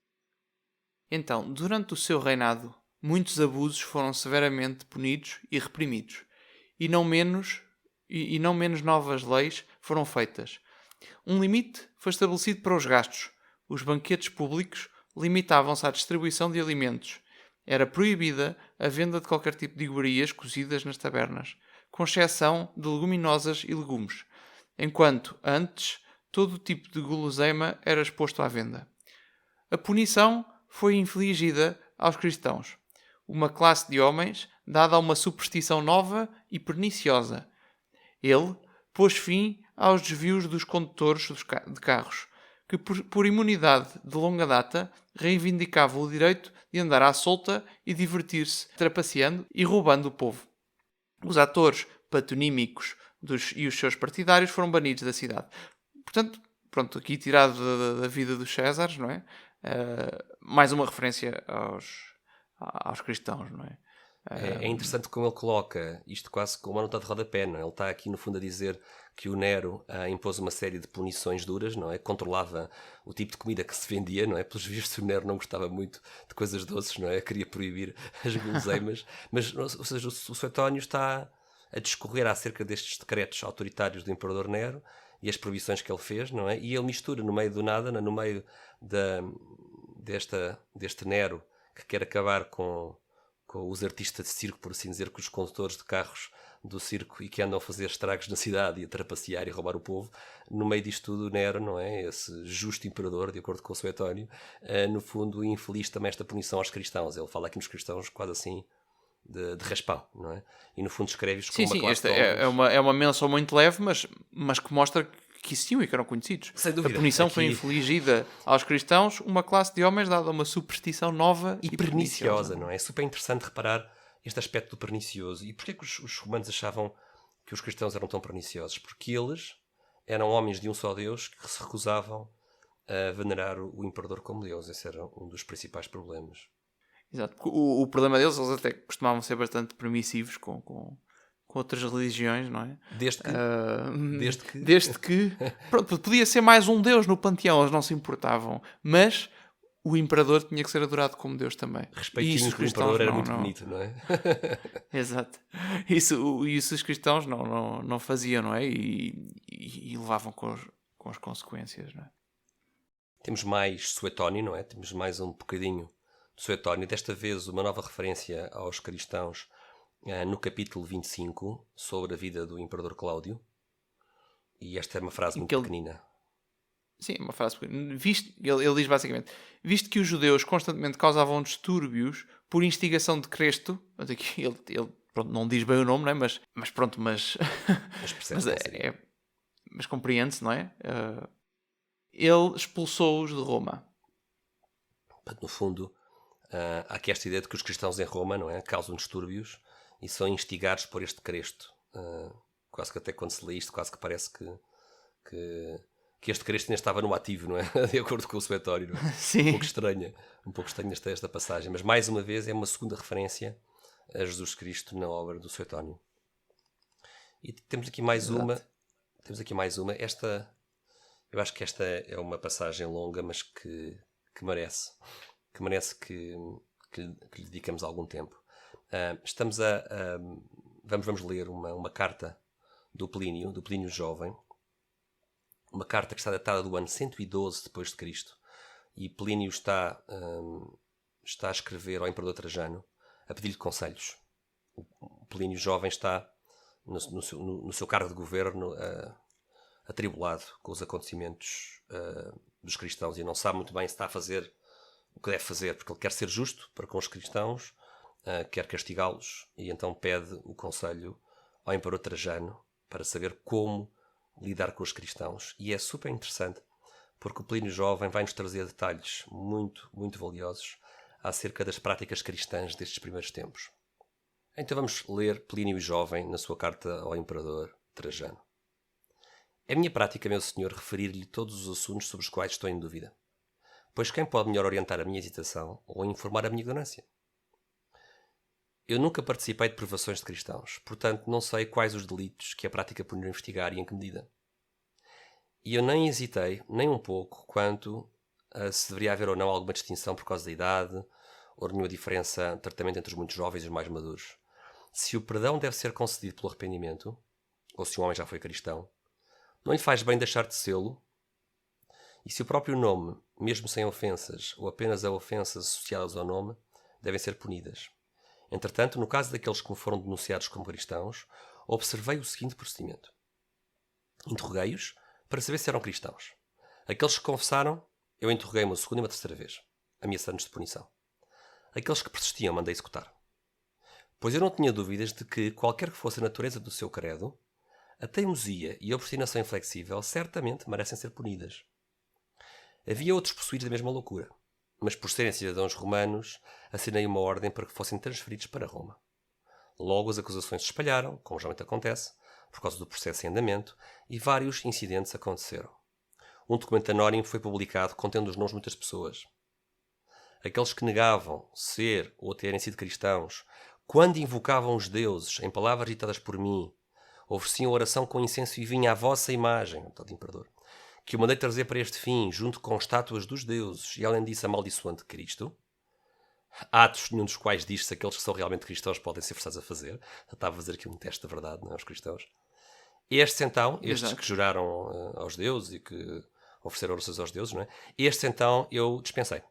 Então, durante o seu reinado, muitos abusos foram severamente punidos e reprimidos, e não menos novas leis foram feitas. Um limite foi estabelecido para os gastos. Os banquetes públicos limitavam-se à distribuição de alimentos. Era proibida a venda de qualquer tipo de iguarias cozidas nas tabernas, com exceção de leguminosas e legumes, enquanto antes todo tipo de guloseima era exposto à venda. A punição foi infligida aos cristãos, uma classe de homens dada a uma superstição nova e perniciosa. Ele pôs fim aos desvios dos condutores de carros, que por imunidade de longa data reivindicavam o direito de andar à solta e divertir-se, trapaceando e roubando o povo. Os atores patonímicos e os seus partidários foram banidos da cidade. Portanto, pronto, aqui tirado da vida dos Césares, não é? Mais uma referência aos cristãos, não é? É interessante como ele coloca isto quase como uma nota de rodapé, não é? Ele está aqui no fundo a dizer que o Nero impôs uma série de punições duras, não é? Controlava o tipo de comida que se vendia, não é? Pelos vistos o Nero não gostava muito de coisas doces, não é? Queria proibir as guloseimas, mas, ou seja, o Suetónio está a discorrer acerca destes decretos autoritários do Imperador Nero e as proibições que ele fez, não é? E ele mistura no meio do nada, no meio deste Nero que quer acabar com os artistas de circo, por assim dizer, com os condutores de carros do circo e que andam a fazer estragos na cidade e a trapacear e roubar o povo. No meio disto tudo, Nero, não é? Esse justo imperador, de acordo com o Suetónio, no fundo, infeliz também esta punição aos cristãos. Ele fala aqui nos cristãos quase assim de raspão, não é? E no fundo escreve-os como uma classe de homens. É uma menção muito leve, mas que mostra que existiam e que eram conhecidos. Sem dúvida. A punição Aqui foi infligida aos cristãos, uma classe de homens dada a uma superstição nova e perniciosa. Não é? É super interessante reparar este aspecto do pernicioso. E porquê que os romanos achavam que os cristãos eram tão perniciosos? Porque eles eram homens de um só Deus que se recusavam a venerar o imperador como Deus. Esse era um dos principais problemas. Exato. O problema deles, eles até costumavam ser bastante permissivos com outras religiões, não é? Desde que pronto, podia ser mais um Deus no panteão, eles não se importavam, mas o imperador tinha que ser adorado como Deus também. Respeitinho que o imperador era muito bonito, não é? Exato. Isso os cristãos não faziam, não é? E levavam com as consequências, não é? Temos mais Suetónio, não é? Temos mais um bocadinho de Suetónio. Desta vez uma nova referência aos cristãos no capítulo 25, sobre a vida do Imperador Cláudio. E esta é uma frase muito pequenina. Sim, uma frase pequenina. Ele diz basicamente: visto que os judeus constantemente causavam distúrbios por instigação de Cresto, aqui ele pronto, não diz bem o nome, não é? Mas pronto, mas mas compreende-se, não é? Ele expulsou-os de Roma. No fundo, há aqui esta ideia de que os cristãos em Roma, não é, causam distúrbios e são instigados por este Cresto. Quase que até quando se lê isto, quase que parece que este Cresto ainda estava no ativo, não é? De acordo com o Suetónio, não é? Sim. Um pouco estranha esta passagem. Mas mais uma vez é uma segunda referência a Jesus Cristo na obra do Suetónio. E temos aqui mais uma. Eu acho que esta é uma passagem longa, mas que merece que lhe dedicamos algum tempo. Vamos ler uma carta do Plínio Jovem, uma carta que está datada do ano 112 depois de Cristo, e Plínio está a escrever ao Imperador Trajano a pedir-lhe conselhos. O Plínio Jovem está no seu cargo de governo atribulado com os acontecimentos dos cristãos e não sabe muito bem se está a fazer o que deve fazer, porque ele quer ser justo para com os cristãos, quer castigá-los, e então pede o conselho ao Imperador Trajano para saber como lidar com os cristãos. E é super interessante, porque o Plínio Jovem vai-nos trazer detalhes muito, muito valiosos acerca das práticas cristãs destes primeiros tempos. Então vamos ler Plínio Jovem na sua carta ao Imperador Trajano. É minha prática, meu senhor, referir-lhe todos os assuntos sobre os quais estou em dúvida. Pois quem pode melhor orientar a minha hesitação ou informar a minha ignorância? Eu nunca participei de provações de cristãos, portanto não sei quais os delitos que a prática poderia investigar e em que medida. E eu nem hesitei, nem um pouco, quanto a se deveria haver ou não alguma distinção por causa da idade, ou nenhuma diferença de tratamento entre os muito jovens e os mais maduros. Se o perdão deve ser concedido pelo arrependimento, ou se um homem já foi cristão, não lhe faz bem deixar de sê-lo, e se o próprio nome, mesmo sem ofensas, ou apenas a ofensas associadas ao nome, devem ser punidas. Entretanto, no caso daqueles que me foram denunciados como cristãos, observei o seguinte procedimento. Interroguei-os para saber se eram cristãos. Aqueles que confessaram, eu interroguei uma segunda e uma terceira vez, ameaçando-nos de punição. Aqueles que persistiam, mandei executar. Pois eu não tinha dúvidas de que, qualquer que fosse a natureza do seu credo, a teimosia e a obstinação inflexível certamente merecem ser punidas. Havia outros possuídos da mesma loucura, mas por serem cidadãos romanos, assinei uma ordem para que fossem transferidos para Roma. Logo as acusações se espalharam, como geralmente acontece, por causa do processo em andamento, e vários incidentes aconteceram. Um documento anónimo foi publicado contendo os nomes de muitas pessoas. Aqueles que negavam ser ou terem sido cristãos, quando invocavam os deuses em palavras ditadas por mim, ofereciam oração com incenso e vinho à vossa imagem, tal imperador, que o mandei trazer para este fim, junto com estátuas dos deuses, e além disso amaldiçoando Cristo, atos nenhum dos quais diz se aqueles que são realmente cristãos podem ser forçados a fazer. Eu estava a fazer aqui um teste da verdade, não é? Os cristãos. Estes então, estes Exato. que juraram aos deuses e que ofereceram orações aos deuses, não é? Estes então eu dispensei.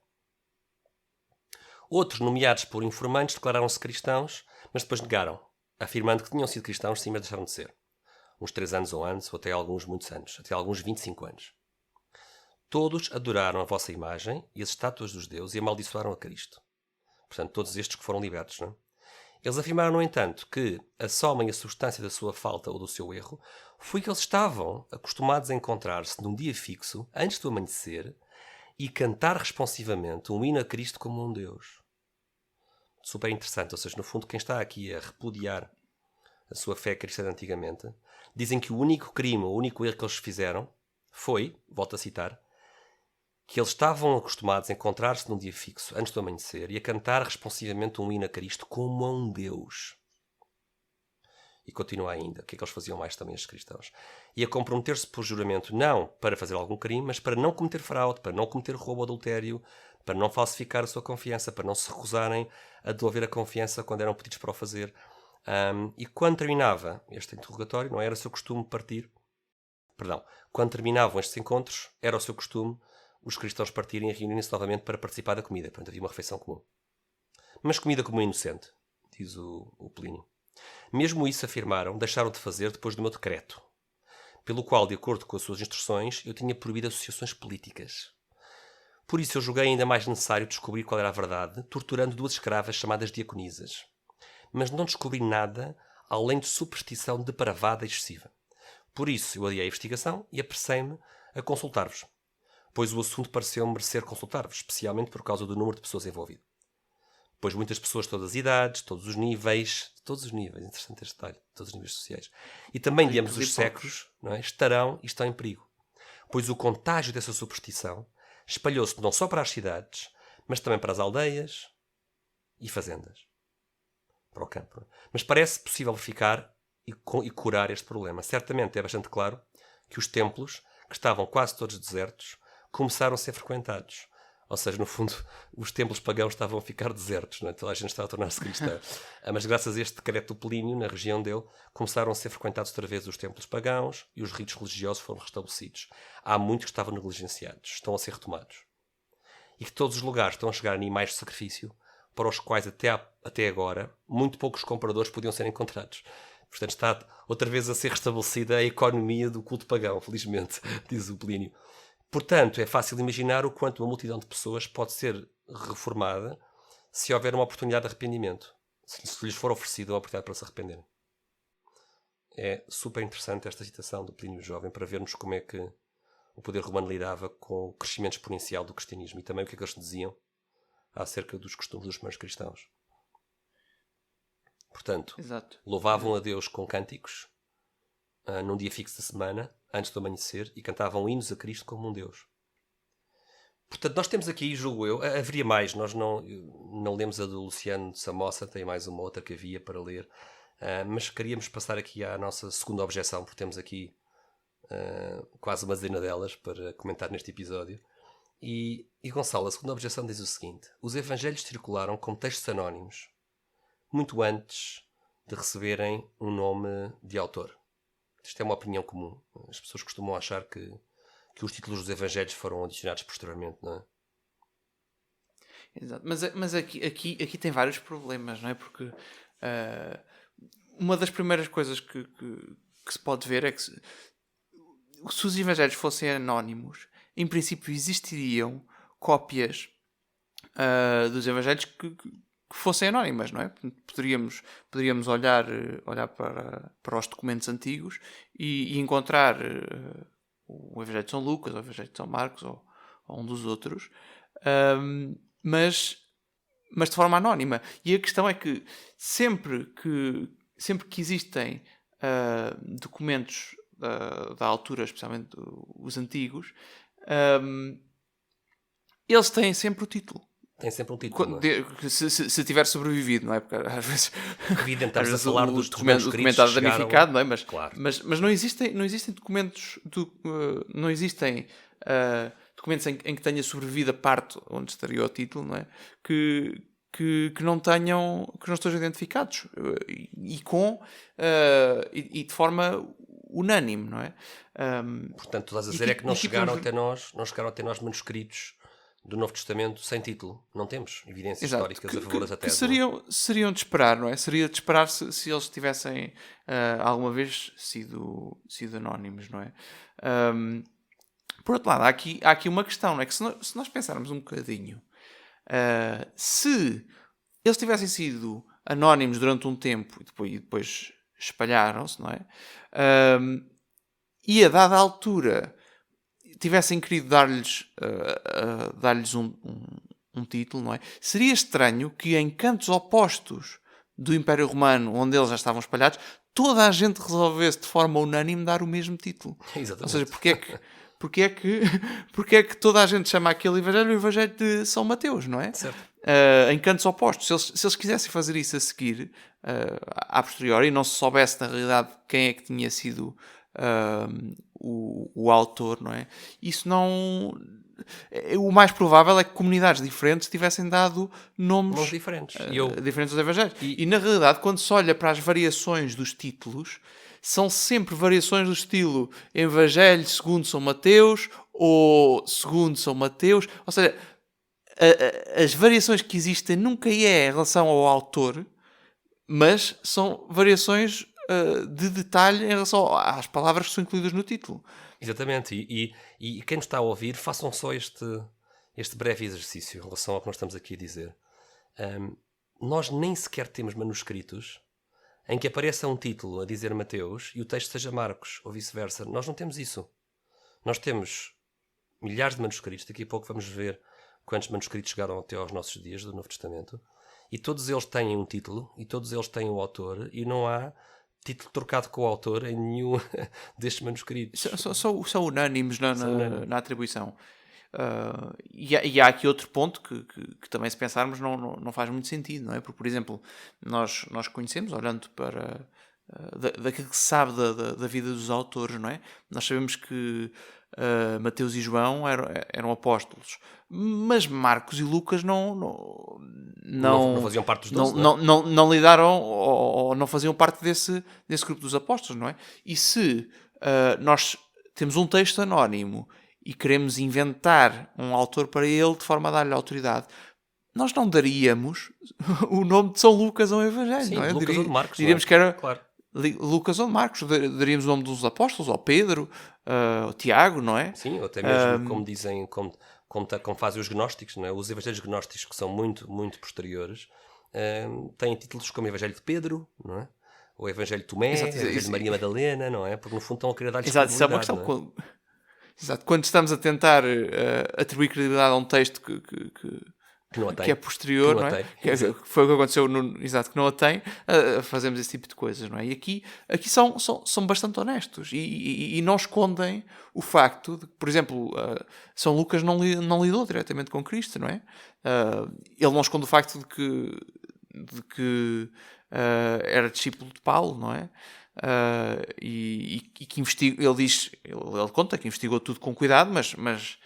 Outros, nomeados por informantes, declararam-se cristãos, mas depois negaram, afirmando que tinham sido cristãos, sim, mas deixaram de ser. Uns 3 anos ou antes, ou até alguns muitos anos, até alguns 25 anos. Todos adoraram a vossa imagem e as estátuas dos deuses e amaldiçoaram a Cristo. Portanto, todos estes que foram libertos, não é? Eles afirmaram, no entanto, que a soma e a substância da sua falta ou do seu erro foi que eles estavam acostumados a encontrar-se num dia fixo, antes do amanhecer, e cantar responsivamente um hino a Cristo como um Deus. Super interessante, ou seja, no fundo, quem está aqui a repudiar a sua fé cristã antigamente, dizem que o único crime, o único erro que eles fizeram foi, volto a citar, que eles estavam acostumados a encontrar-se num dia fixo, antes do amanhecer, e a cantar responsivamente um hino a Cristo como a um Deus. E continua ainda, o que é que eles faziam mais também, os cristãos? E a comprometer-se por juramento, não para fazer algum crime, mas para não cometer fraude, para não cometer roubo ou adultério, para não falsificar a sua confiança, para não se recusarem a devolver a confiança quando eram pedidos para o fazer. E quando terminava este interrogatório, não era o seu costume partir, quando terminavam estes encontros, era o seu costume os cristãos partirem e reunirem-se novamente para participar da comida. Portanto, havia uma refeição comum. Mas comida comum inocente, diz o Plínio. Mesmo isso, afirmaram, deixaram de fazer depois do meu decreto, pelo qual, de acordo com as suas instruções, eu tinha proibido associações políticas. Por isso eu julguei ainda mais necessário descobrir qual era a verdade, torturando 2 escravas chamadas diaconisas. Mas não descobri nada além de superstição depravada e excessiva. Por isso eu adiei a investigação e apressei-me a consultar-vos, pois o assunto pareceu merecer consultar-vos, especialmente por causa do número de pessoas envolvidas. Pois muitas pessoas de todas as idades, todos os níveis, interessante este detalhe, todos os níveis sociais, e também de ambos os séculos, não é, estarão e estão em perigo. Pois o contágio dessa superstição espalhou-se não só para as cidades, mas também para as aldeias e fazendas, para o campo. Não é? Mas parece possível verificar e curar este problema. Certamente é bastante claro que os templos, que estavam quase todos desertos, começaram a ser frequentados. Ou seja, no fundo, os templos pagãos estavam a ficar desertos, não é? Toda a gente estava a tornar-se cristã. Mas graças a este decreto do Plínio, na região dele, começaram a ser frequentados outra vez os templos pagãos e os ritos religiosos foram restabelecidos. Há muitos que estavam negligenciados, estão a ser retomados. E que todos os lugares estão a chegar animais de sacrifício para os quais até agora muito poucos compradores podiam ser encontrados. Portanto, está outra vez a ser restabelecida a economia do culto pagão, felizmente, diz o Plínio. Portanto, é fácil imaginar o quanto uma multidão de pessoas pode ser reformada se houver uma oportunidade de arrependimento, se lhes for oferecida uma oportunidade para se arrependerem. É super interessante esta citação do Plínio Jovem para vermos como é que o poder romano lidava com o crescimento exponencial do cristianismo e também o que é que eles diziam acerca dos costumes dos primeiros cristãos. Portanto, Exato. louvavam a Deus com cânticos num dia fixo da semana, antes do amanhecer e cantavam hinos a Cristo como um Deus. Portanto, nós temos aqui, julgo eu, haveria mais, nós não lemos a do Luciano de Samosa, tem mais uma outra que havia para ler, mas queríamos passar aqui à nossa segunda objeção, porque temos aqui quase uma dezena delas para comentar neste episódio. E Gonçalo, a segunda objeção diz o seguinte: os evangelhos circularam como textos anónimos muito antes de receberem um nome de autor. Isto é uma opinião comum. As pessoas costumam achar que os títulos dos evangelhos foram adicionados posteriormente, não é? Exato. Mas aqui tem vários problemas, não é? Porque uma das primeiras coisas que se pode ver é que se os evangelhos fossem anónimos, em princípio existiriam cópias dos evangelhos que fossem anónimas, não é? Poderíamos olhar para os documentos antigos e encontrar o Evangelho de São Lucas, ou o Evangelho de São Marcos, ou um dos outros, mas de forma anónima. E a questão é que sempre que existem documentos da altura, especialmente os antigos, eles têm sempre o título. Tem sempre um título, se tiver sobrevivido, não é? Porque às vezes evidente, a falar dos documentos o documento está danificado, não é? Claro. Mas não existem documentos não existem documentos em que tenha sobrevivido a parte onde estaria o título, não é? Que não estejam identificados e de forma unânime, não é? Portanto, tu estás a dizer é que não chegaram até nós manuscritos do Novo Testamento sem título. Não temos evidências históricas a favor dessa tese. Seriam de esperar, não é? Seria de esperar se eles tivessem alguma vez sido anónimos, não é? Por outro lado, há aqui uma questão, não é? Que se nós pensarmos um bocadinho, se eles tivessem sido anónimos durante um tempo e depois espalharam-se, não é? E a dada altura tivessem querido dar-lhes um título, não é? Seria estranho que em cantos opostos do Império Romano, onde eles já estavam espalhados, toda a gente resolvesse de forma unânime dar o mesmo título. Exatamente. Ou seja, porque é que toda a gente chama aquele Evangelho o Evangelho de São Mateus, não é? Certo. Em cantos opostos. Se eles quisessem fazer isso a seguir, a posteriori, e não se soubesse na realidade quem é que tinha sido o autor, não é? Isso não... O mais provável é que comunidades diferentes tivessem dado nomes diferentes. Diferentes dos evangelhos. E na realidade, quando se olha para as variações dos títulos, são sempre variações do estilo Evangelho segundo São Mateus ou segundo São Mateus. Ou seja, as variações que existem nunca é em relação ao autor, mas são variações de detalhe em relação às palavras que são incluídas no título. Exatamente. E quem nos está a ouvir, façam só este breve exercício em relação ao que nós estamos aqui a dizer. Nós nem sequer temos manuscritos em que apareça um título a dizer Mateus e o texto seja Marcos, ou vice-versa. Nós não temos isso. Nós temos milhares de manuscritos. Daqui a pouco vamos ver quantos manuscritos chegaram até aos nossos dias do Novo Testamento. E todos eles têm um título, e todos eles têm o autor, e não há título trocado com o autor em nenhum destes manuscritos. São unânimes na atribuição. E há aqui outro ponto que também, se pensarmos, não faz muito sentido, não é? Porque, por exemplo, nós conhecemos, olhando para daquilo que se sabe da vida dos autores, não é? Nós sabemos que Mateus e João eram apóstolos, mas Marcos e Lucas não faziam parte dos 12, não lidaram ou não faziam parte desse grupo dos apóstolos, não é? E se nós temos um texto anónimo e queremos inventar um autor para ele de forma a dar-lhe autoridade, nós não daríamos o nome de São Lucas ao Evangelho. Sim, não é? Lucas ou de Marcos. Diríamos que era claro. Lucas ou de Marcos. Daríamos o nome dos apóstolos, ou Pedro, ou Tiago, não é? Sim, ou até mesmo como dizem, como fazem os gnósticos, não é? Os evangelhos gnósticos, que são muito, muito posteriores, têm títulos como Evangelho de Pedro, não é? Ou Evangelho de Tomé, Evangelho de Maria Madalena, não é? Porque no fundo estão a querer dar-lhes credibilidade. Exato, isso é uma questão. Exato, quando estamos a tentar atribuir credibilidade a um texto que não a tem, que é posterior, que não não a é? tem, Que foi o que aconteceu, exato, que não a tem, fazemos esse tipo de coisas, não é? E aqui são bastante honestos e não escondem o facto de que, por exemplo, São Lucas não lidou diretamente com Cristo, não é? Ele não esconde o facto de que era discípulo de Paulo, não é? E que ele conta que investigou tudo com cuidado, mas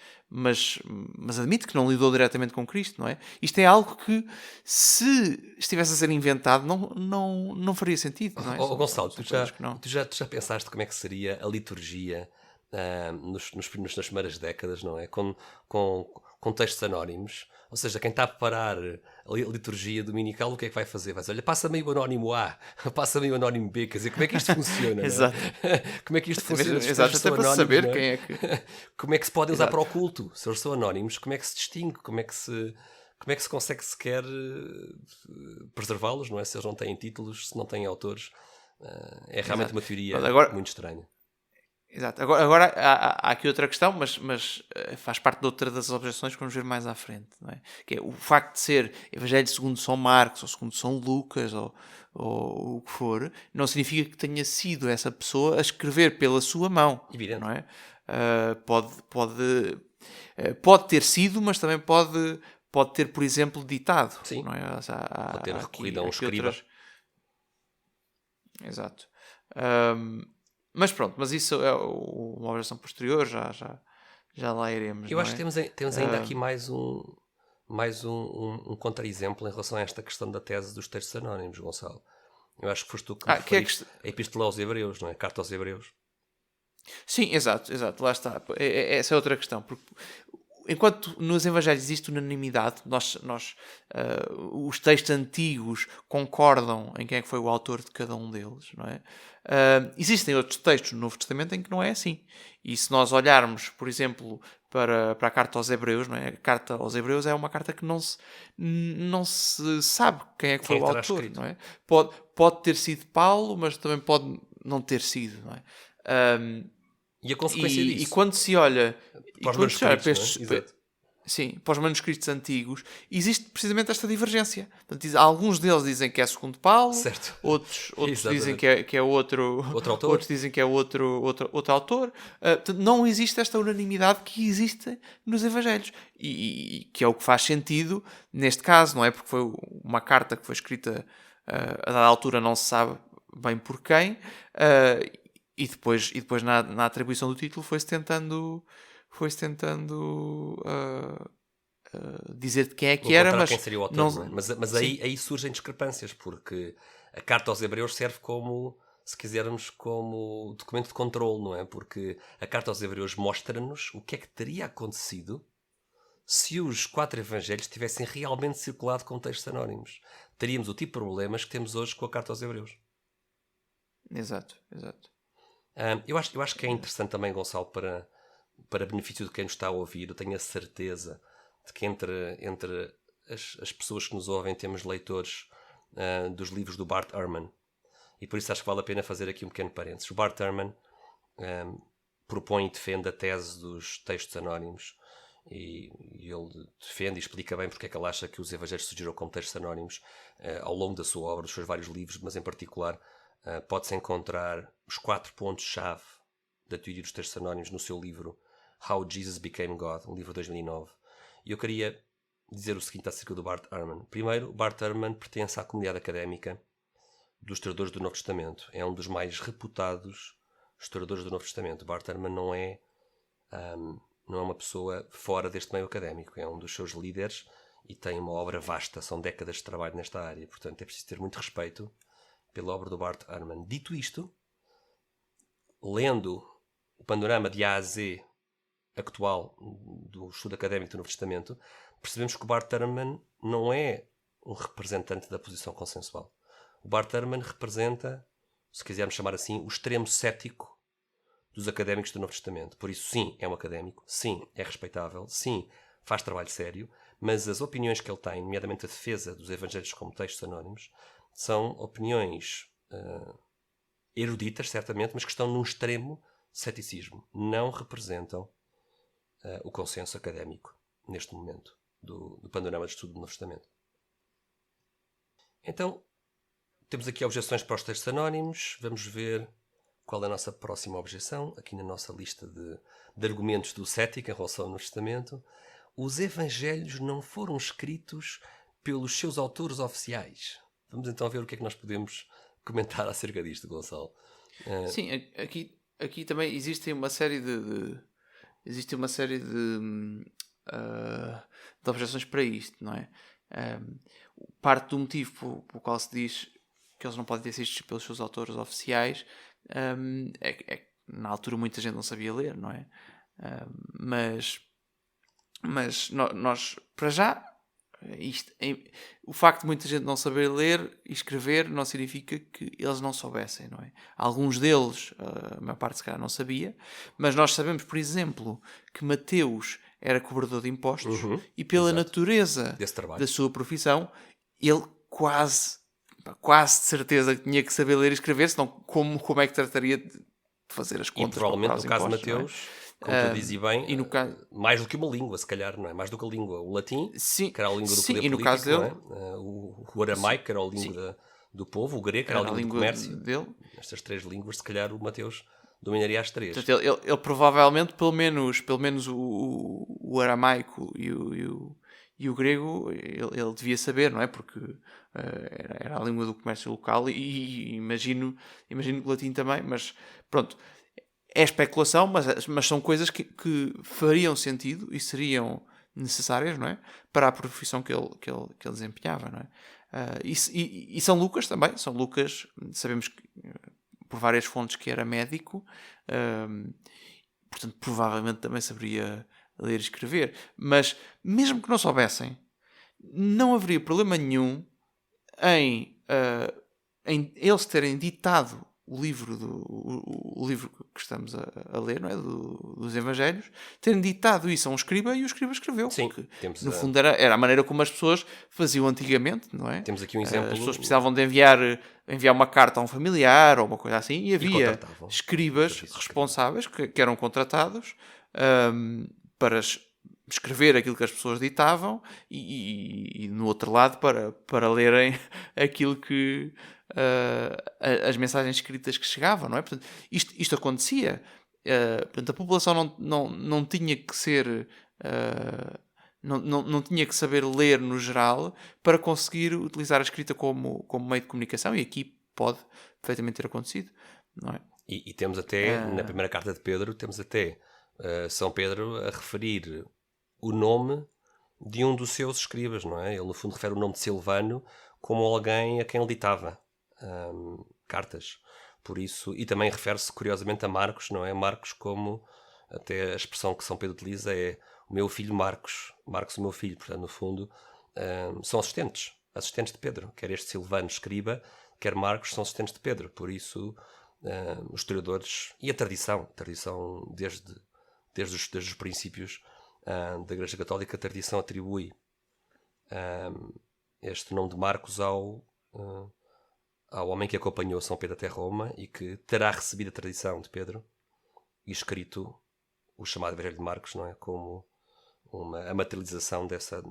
admite que não lidou diretamente com Cristo, não é? Isto é algo que, se estivesse a ser inventado, não faria sentido, não é? Gonçalo, São coisas que não. tu já pensaste como é que seria a liturgia nas primeiras décadas, não é? Com textos anónimos. Ou seja, quem está a preparar a liturgia dominical, o que é que vai fazer? Vai dizer, olha, passa-me o anónimo A, passa-me o anónimo B. Quer dizer, como é que isto funciona, não Exato. é? Como é que isto funciona? Os Exato, textos até são para anónimos, saber não é? quem é que. Como é que se podem usar Exato. para o culto? Se eles são anónimos, como é que se distingue? Como é que se consegue sequer preservá-los, não é? Se eles não têm títulos, se não têm autores. É realmente Exato. uma teoria Pronto, agora, muito estranha. exato. Agora há aqui outra questão, mas faz parte de outra das objeções que vamos ver mais à frente, não é? Que é o facto de ser Evangelho segundo São Marcos ou segundo São Lucas ou o que for, não significa que tenha sido essa pessoa a escrever pela sua mão, Evidente. não é? Pode ter sido, mas também pode ter, por exemplo, ditado. Sim. Não é? Pode ter Há recorrido a um aqui escriba. Exato. Mas pronto, mas isso é uma objeção posterior, já lá iremos. Eu não acho é? que temos ainda aqui mais um contra-exemplo em relação a esta questão da tese dos textos anónimos, Gonçalo. Eu acho que foste tu que me referiste a Epístola aos Hebreus, não é? Carta aos Hebreus. Sim, exato, lá está. Essa é outra questão. Porque enquanto nos Evangelhos existe unanimidade, os textos antigos concordam em quem é que foi o autor de cada um deles, não é? Existem outros textos no Novo Testamento em que não é assim. E se nós olharmos, por exemplo, para a carta aos Hebreus, não é? A carta aos Hebreus é uma carta que não se sabe quem é que foi o terá autor, escrito? não é? Pode ter sido Paulo, mas também pode não ter sido, não é? E a consequência E disso? quando se olha, Para os para manuscritos, estes, não é? Exato. sim, para os manuscritos antigos, existe precisamente esta divergência. Portanto, alguns deles dizem que é segundo Paulo, Certo. outros dizem Exatamente. que é outro, Outro autor? outros dizem que é outro autor. Portanto, não existe esta unanimidade que existe nos Evangelhos. E que é o que faz sentido neste caso, não é? Porque foi uma carta que foi escrita a dada altura, não se sabe bem por quem, e depois na atribuição do título foi-se tentando dizer de quem é que era, Encontrar mas quem seria o autor, não é? Mas aí surgem discrepâncias, porque a Carta aos Hebreus serve como, se quisermos, como documento de controle, não é? Porque a Carta aos Hebreus mostra-nos o que é que teria acontecido se os 4 evangelhos tivessem realmente circulado com textos anónimos. Teríamos o tipo de problemas que temos hoje com a Carta aos Hebreus. Exato. Eu acho que é interessante também, Gonçalo, para benefício de quem nos está a ouvir, eu tenho a certeza de que entre as pessoas que nos ouvem temos leitores dos livros do Bart Ehrman. E por isso acho que vale a pena fazer aqui um pequeno parênteses. O Bart Ehrman propõe e defende a tese dos textos anónimos. E ele defende e explica bem porque é que ele acha que os evangelhos surgiram como textos anónimos ao longo da sua obra, dos seus vários livros, mas em particular pode-se encontrar os 4 pontos-chave da teoria dos textos anónimos no seu livro How Jesus Became God, um livro de 2009. E eu queria dizer o seguinte acerca do Bart Ehrman. Primeiro, Bart Ehrman pertence à comunidade académica dos historiadores do Novo Testamento. É um dos mais reputados historiadores do Novo Testamento. Bart Ehrman não é uma pessoa fora deste meio académico. É um dos seus líderes e tem uma obra vasta. São décadas de trabalho nesta área. Portanto, é preciso ter muito respeito pela obra do Bart Ehrman. Dito isto, lendo o panorama de A a Z actual do estudo académico do Novo Testamento, percebemos que o Bart Ehrman não é um representante da posição consensual. O Bart Ehrman representa, se quisermos chamar assim, o extremo cético dos académicos do Novo Testamento. Por isso, sim, é um académico, sim, é respeitável, sim, faz trabalho sério, mas as opiniões que ele tem, nomeadamente a defesa dos evangelhos como textos anónimos, são opiniões eruditas, certamente, mas que estão num extremo ceticismo. Não representam o consenso académico neste momento. do panorama de estudo do Novo Testamento. Então, temos aqui objeções para os textos anónimos. Vamos ver qual é a nossa próxima objeção, aqui na nossa lista de argumentos do cético em relação ao Novo Testamento. Os evangelhos não foram escritos pelos seus autores oficiais. Vamos então ver o que é que nós podemos comentar acerca disto, Gonçalo. Sim, aqui também existe uma série de objeções para isto, não é? Parte do motivo pelo qual se diz que eles não podem ter sido escritos pelos seus autores oficiais é que na altura muita gente não sabia ler, não é? Mas nós, para já, o facto de muita gente não saber ler e escrever não significa que eles não soubessem, não é? Alguns deles, a maior parte se calhar não sabia, mas nós sabemos, por exemplo, que Mateus era cobrador de impostos e pela natureza da sua profissão, ele quase de certeza que tinha que saber ler e escrever, senão como é que trataria de fazer as contas? E provavelmente no caso de Mateus, como tu dizes bem, mais do que uma língua, se calhar, não é? Mais do que a língua. O latim, sim, que era a língua do poder político, caso dele, não é? O aramaico, que era a língua do povo, o grego, que era a língua do comércio. Dele. Estas 3 línguas, se calhar, o Mateus dominaria as 3. Portanto, ele provavelmente, pelo menos o aramaico e o grego, ele devia saber, não é? Porque era a língua do comércio local e imagino que o latim também, mas pronto, é especulação, mas são coisas que fariam sentido e seriam necessárias, não é? Para a profissão que ele desempenhava, não é? E São Lucas também, sabemos que por várias fontes que era médico, portanto provavelmente também saberia ler e escrever, mas mesmo que não soubessem, não haveria problema nenhum em eles terem ditado o livro que estamos a ler, não é? Dos Evangelhos, terem ditado isso a um escriba e o escriba escreveu. Sim, no fundo era a maneira como as pessoas faziam antigamente, não é? Temos aqui um exemplo. As pessoas precisavam de enviar uma carta a um familiar ou uma coisa assim, e havia escribas responsáveis que eram contratados para escrever aquilo que as pessoas ditavam e no outro lado para lerem aquilo que as mensagens escritas que chegavam, não é? Portanto, isto acontecia. Portanto, a população não tinha que ser não tinha que saber ler no geral para conseguir utilizar a escrita como meio de comunicação, e aqui pode perfeitamente ter acontecido, não é? E temos até, na primeira carta de Pedro, temos até São Pedro a referir o nome de um dos seus escribas, não é? Ele no fundo refere o nome de Silvano como alguém a quem ele ditava cartas. Por isso, e também refere-se curiosamente a Marcos, não é? Marcos, como até a expressão que São Pedro utiliza é o meu filho Marcos, o meu filho. Portanto, no fundo, são assistentes de Pedro. Quer este Silvano escriba, quer Marcos, são assistentes de Pedro. Por isso, os historiadores e a tradição desde os princípios da Igreja Católica, a tradição atribui este nome de Marcos ao homem que acompanhou São Pedro até Roma e que terá recebido a tradição de Pedro e escrito o chamado Evangelho de Marcos, não é? Como a materialização dessa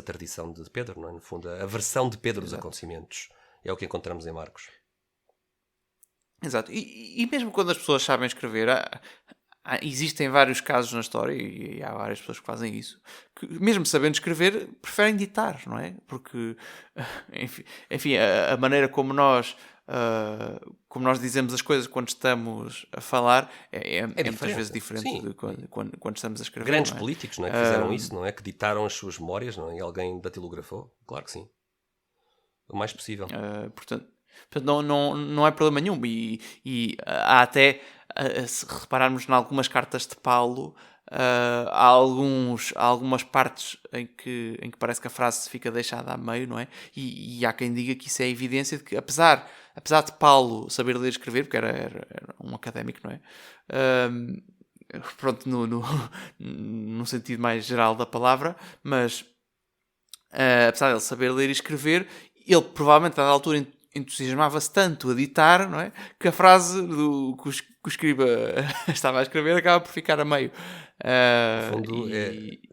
tradição de Pedro, não é? No fundo, a versão de Pedro dos acontecimentos é o que encontramos em Marcos. Exato. E mesmo quando as pessoas sabem escrever, existem vários casos na história, e há várias pessoas que fazem isso, que mesmo sabendo escrever, preferem ditar, não é? Porque, enfim, a maneira como nós dizemos as coisas quando estamos a falar é muitas vezes diferente de quando estamos a escrever. Grandes políticos, não é? Que fizeram isso, não é? Que ditaram as suas memórias, não é? E alguém datilografou. Claro que sim. O mais possível. Portanto, não é problema nenhum. E há até, se repararmos em algumas cartas de Paulo, há algumas partes em que parece que a frase fica deixada a meio, não é? E há quem diga que isso é evidência de que, apesar de Paulo saber ler e escrever, porque era um académico, não é? Pronto, no sentido mais geral da palavra, mas apesar de ele saber ler e escrever, ele provavelmente, a dada altura, entusiasmava-se tanto a ditar, não é? Que a frase que o escriba estava a escrever acaba por ficar a meio. No fundo,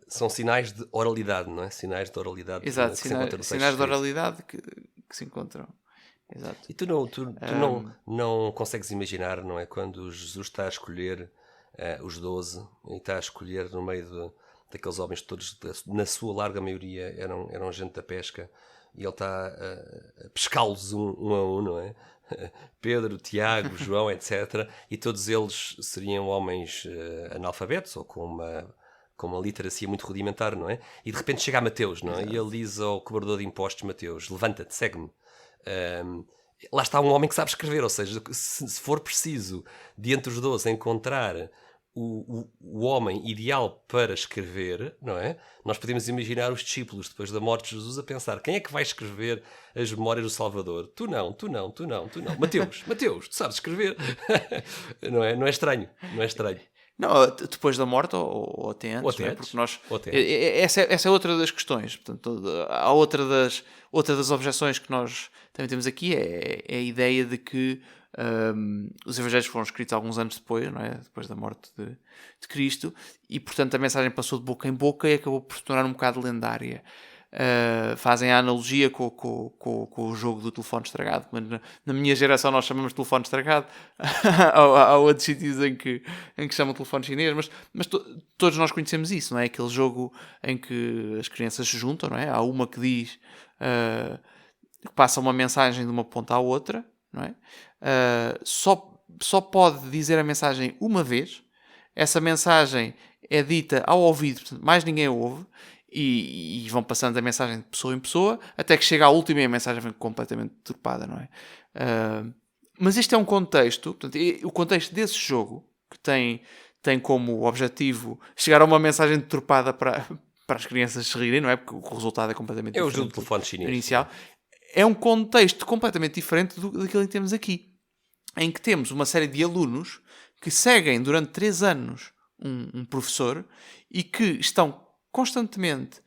são sinais de oralidade, não é? Sinais de oralidade. Exato, que se encontram no texto sinais de escrito. oralidade que se encontram. Exato. E tu não consegues imaginar, não é? Quando Jesus está a escolher os 12 e está a escolher no meio daqueles homens todos, na sua larga maioria eram gente da pesca, e ele está a pescá-los um a um, não é? Pedro, Tiago, João, etc. E todos eles seriam homens analfabetos ou com uma literacia muito rudimentar, não é? E de repente chega a Mateus, não é? Exato. E ele diz ao cobrador de impostos, Mateus, levanta-te, segue-me. Lá está um homem que sabe escrever, ou seja, se for preciso, de entre os 12, encontrar o homem ideal para escrever, não é? Nós podemos imaginar os discípulos, depois da morte de Jesus, a pensar: quem é que vai escrever as memórias do Salvador? Tu não. Mateus, tu sabes escrever. Não é estranho, não é estranho. Não, depois da morte ou até antes, Ou até não é? antes. Porque nós, Ou até antes. essa é outra das questões. Portanto, há outra das objeções que nós também temos aqui, é a ideia de que os evangelhos foram escritos alguns anos depois, não é? Depois da morte de Cristo, e portanto a mensagem passou de boca em boca e acabou por se tornar um bocado lendária. Fazem a analogia com o jogo do telefone estragado. Na minha geração nós chamamos de telefone estragado. Há outros sítios em que chamam de telefone chinês, mas todos nós conhecemos isso, não é? Aquele jogo em que as crianças se juntam, não é? Há uma que diz que passa uma mensagem de uma ponta à outra, não é? Só pode dizer a mensagem uma vez. Essa mensagem é dita ao ouvido, portanto, mais ninguém a ouve. E vão passando a mensagem de pessoa em pessoa, até que chega à última e a mensagem vem completamente deturpada, não é? Mas este é um contexto, portanto, o contexto desse jogo, que tem como objetivo chegar a uma mensagem deturpada para as crianças se rirem, não é? Porque o resultado é completamente diferente. É o jogo de telefone chinês. Inicial. É um contexto completamente diferente daquilo que temos aqui, em que temos uma série de alunos que seguem durante 3 anos um professor e que estão constantemente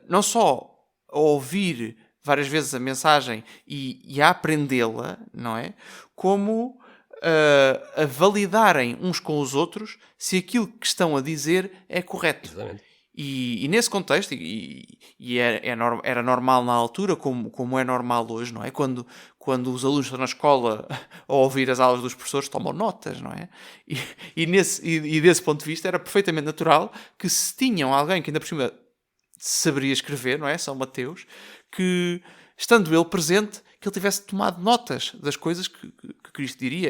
não só a ouvir várias vezes a mensagem e a aprendê-la, não é? Como a validarem uns com os outros se aquilo que estão a dizer é correto. Exatamente. E nesse contexto, era normal na altura, como é normal hoje, não é? Quando os alunos estão na escola a ouvir as aulas dos professores, tomam notas, não é? E desse ponto de vista era perfeitamente natural que se tinham alguém que ainda por cima saberia escrever, não é? São Mateus, que estando ele presente, que ele tivesse tomado notas das coisas que Cristo diria.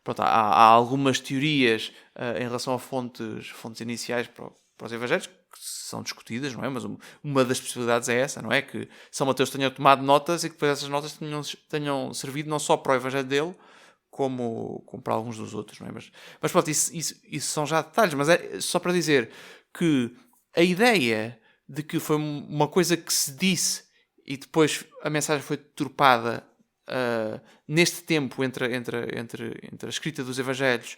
Pronto, há algumas teorias em relação a fontes iniciais para os evangelhos que são discutidas, não é? Mas uma das possibilidades é essa, não é? Que São Mateus tenha tomado notas e que depois essas notas tenham servido não só para o evangelho dele, como para alguns dos outros, não é? Mas pronto, isso são já detalhes, mas é só para dizer que a ideia de que foi uma coisa que se disse e depois a mensagem foi deturpada neste tempo entre a escrita dos evangelhos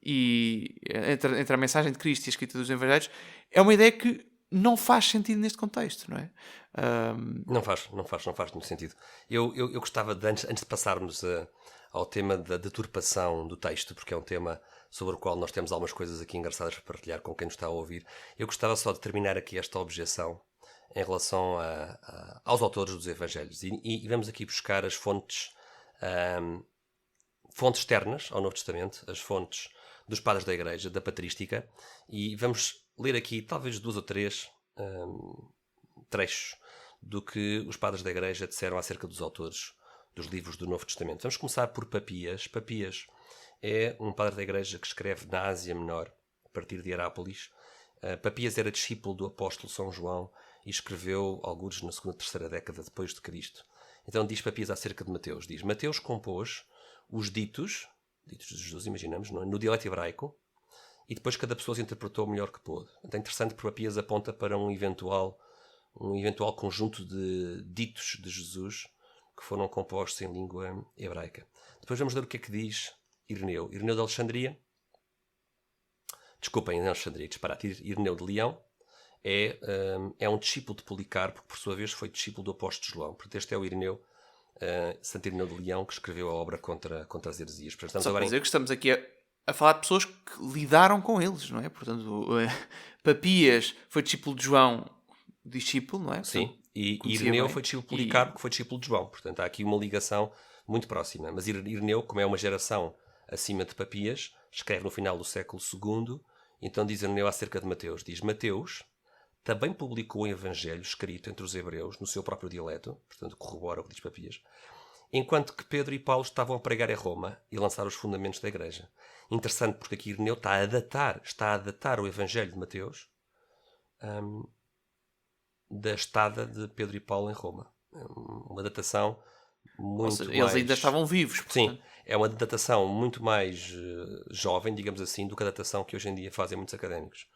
e entre a mensagem de Cristo e a escrita dos evangelhos, é uma ideia que não faz sentido neste contexto, não é? Não faz muito sentido. Eu gostava de, antes de passarmos ao tema da deturpação do texto, porque é um tema sobre o qual nós temos algumas coisas aqui engraçadas para partilhar com quem nos está a ouvir, eu gostava só de terminar aqui esta objeção em relação aos autores dos evangelhos. E vamos aqui buscar as fontes externas ao Novo Testamento, as fontes dos padres da Igreja, da patrística, e vamos ler aqui talvez 2 ou 3 trechos do que os padres da Igreja disseram acerca dos autores dos livros do Novo Testamento. Vamos começar por Papias. Papias é um padre da Igreja que escreve na Ásia Menor, a partir de Herápolis. Papias era discípulo do apóstolo São João e escreveu alguns na 2ª, 3ª década depois de Cristo. Então diz Papias acerca de Mateus. Diz: Mateus compôs os ditos de Jesus, imaginamos, não é? No dialeto hebraico, e depois cada pessoa se interpretou o melhor que pôde. É interessante porque Papias aponta para um eventual conjunto de ditos de Jesus que foram compostos em língua hebraica. Depois vamos ler o que é que diz Ireneu. Ireneu de Alexandria, desculpem, não Alexandria, disparate, Ireneu de Leão, é um discípulo de Policarpo, que por sua vez foi discípulo do apóstolo João. Portanto, este é o Ireneu, Santo Ireneu de Leão, que escreveu a obra contra as heresias. Portanto, só para dizer que estamos aqui a falar de pessoas que lidaram com eles, não é? Portanto, Papias foi discípulo de João, discípulo, não é? Sim, e Ireneu foi discípulo de Policarpo, que foi discípulo de João. Portanto, há aqui uma ligação muito próxima. Mas Ireneu, como é uma geração acima de Papias, escreve no final do século II, então diz Ireneu acerca de Mateus. Diz, Mateus também publicou um evangelho escrito entre os hebreus, no seu próprio dialeto, portanto corrobora o que diz Papias, enquanto que Pedro e Paulo estavam a pregar em Roma e lançar os fundamentos da igreja. Interessante, porque aqui Ireneu está a datar o evangelho de Mateus da estada de Pedro e Paulo em Roma. Uma datação muito seja, mais... Eles ainda estavam vivos. Portanto. Sim, é uma datação muito mais jovem, digamos assim, do que a datação que hoje em dia fazem muitos académicos.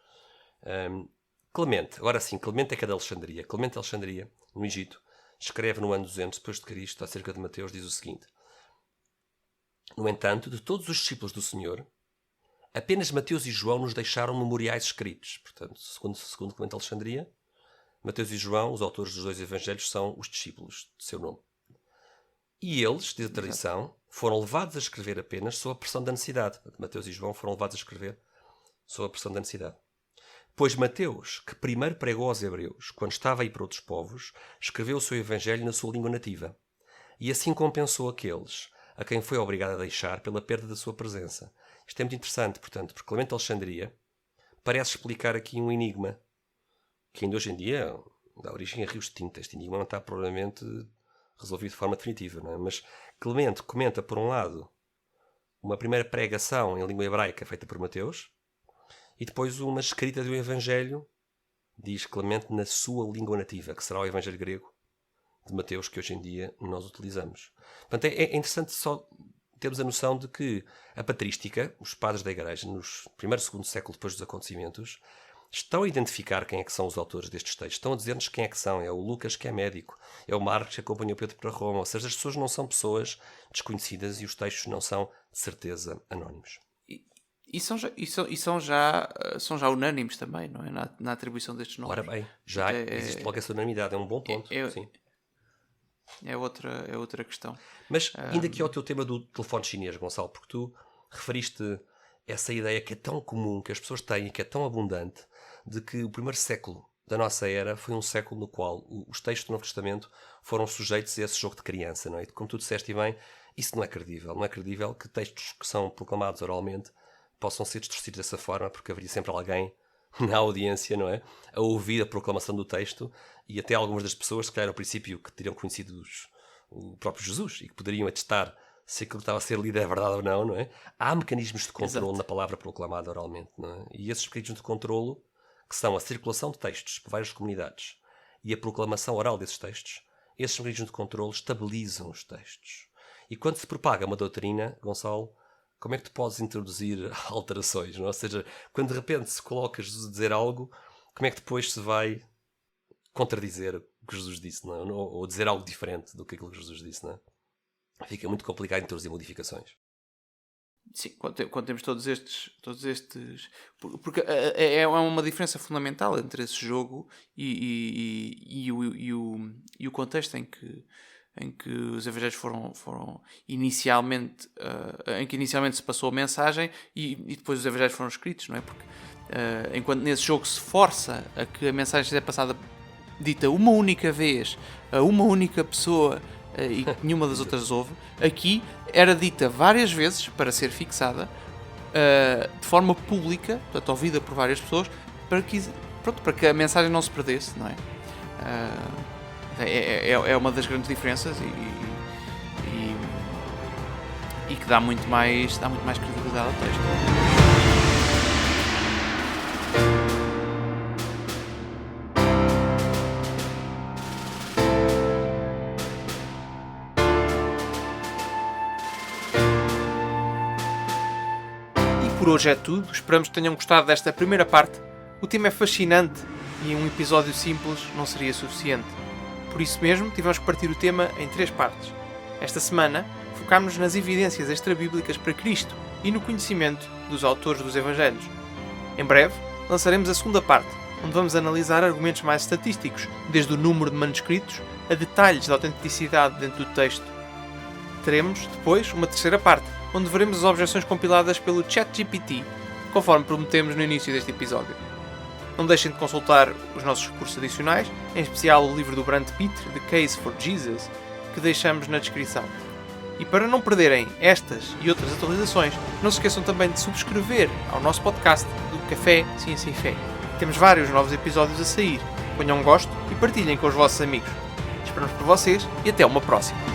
Clemente, agora sim, Clemente é que é de Alexandria. Clemente de Alexandria, no Egito, escreve no ano 200 depois de Cristo, acerca de Mateus, diz o seguinte: no entanto, de todos os discípulos do Senhor, apenas Mateus e João nos deixaram memoriais escritos. Portanto, segundo Clemente de Alexandria, Mateus e João, os autores dos dois evangelhos, são os discípulos de seu nome. E eles, diz a tradição, foram levados a escrever apenas sob a pressão da necessidade. Mateus e João foram levados a escrever sob a pressão da necessidade. Pois Mateus, que primeiro pregou aos hebreus, quando estava a ir para outros povos, escreveu o seu evangelho na sua língua nativa. E assim compensou aqueles a quem foi obrigado a deixar pela perda da sua presença. Isto é muito interessante, portanto, porque Clemente de Alexandria parece explicar aqui um enigma que ainda hoje em dia dá origem a rios de tinta. Este enigma não está provavelmente resolvido de forma definitiva, não é? Mas Clemente comenta, por um lado, uma primeira pregação em língua hebraica feita por Mateus, e depois uma escrita do Evangelho, diz Clemente, na sua língua nativa, que será o Evangelho grego de Mateus, que hoje em dia nós utilizamos. Portanto, é interessante só termos a noção de que a patrística, os padres da Igreja, nos primeiro e segundo século depois dos acontecimentos, estão a identificar quem é que são os autores destes textos. Estão a dizer-nos quem é que são. É o Lucas, que é médico. É o Marcos, que acompanhou Pedro para Roma. Ou seja, as pessoas não são pessoas desconhecidas e os textos não são, de certeza, anónimos. E são já unânimes também, não é? Na atribuição destes nomes. Ora bem, já existe logo essa unanimidade. É um bom ponto. Sim. É outra questão. Mas, ainda aqui ao teu tema do telefone chinês, Gonçalo, porque tu referiste essa ideia que é tão comum, que as pessoas têm e que é tão abundante, de que o primeiro século da nossa era foi um século no qual os textos do Novo Testamento foram sujeitos a esse jogo de criança, não é? E como tu disseste bem, isso não é credível. Não é credível que textos que são proclamados oralmente possam ser distorcidos dessa forma, porque haveria sempre alguém na audiência, não é? A ouvir a proclamação do texto, e até algumas das pessoas, se calhar ao princípio, que teriam conhecido o próprio Jesus e que poderiam atestar se aquilo que estava a ser lido é verdade ou não, não é? Há mecanismos de controle na palavra proclamada oralmente, não é? E esses mecanismos de controle, que são a circulação de textos por várias comunidades e a proclamação oral desses textos, esses mecanismos de controle estabilizam os textos. E quando se propaga uma doutrina, Gonçalo, como é que tu podes introduzir alterações, não é? Ou seja, quando de repente se coloca Jesus a dizer algo, como é que depois se vai contradizer o que Jesus disse, não é? Ou dizer algo diferente do que aquilo que Jesus disse, não é? Fica muito complicado introduzir modificações. Sim, quando temos todos estes... Porque é uma diferença fundamental entre esse jogo e o contexto em que os evangelhos foram inicialmente... em que inicialmente se passou a mensagem e depois os evangelhos foram escritos, não é? Porque enquanto nesse jogo se força a que a mensagem seja passada dita uma única vez a uma única pessoa e que nenhuma das outras ouve, aqui era dita várias vezes para ser fixada de forma pública, portanto ouvida por várias pessoas, para que a mensagem não se perdesse, não é? É uma das grandes diferenças e que dá muito mais credibilidade ao texto. Por hoje é tudo, esperamos que tenham gostado desta primeira parte. O tema é fascinante e um episódio simples não seria suficiente. Por isso mesmo, tivemos que partir o tema em 3 partes. Esta semana, focámos nas evidências extrabíblicas para Cristo e no conhecimento dos autores dos Evangelhos. Em breve, lançaremos a segunda parte, onde vamos analisar argumentos mais estatísticos, desde o número de manuscritos a detalhes da autenticidade dentro do texto. Teremos, depois, uma terceira parte, onde veremos as objeções compiladas pelo ChatGPT, conforme prometemos no início deste episódio. Não deixem de consultar os nossos recursos adicionais, em especial o livro do Brant Pitre, The Case for Jesus, que deixamos na descrição. E para não perderem estas e outras atualizações, não se esqueçam também de subscrever ao nosso podcast do Café Ciência e Fé. Temos vários novos episódios a sair. Ponham um gosto e partilhem com os vossos amigos. Esperamos por vocês e até uma próxima.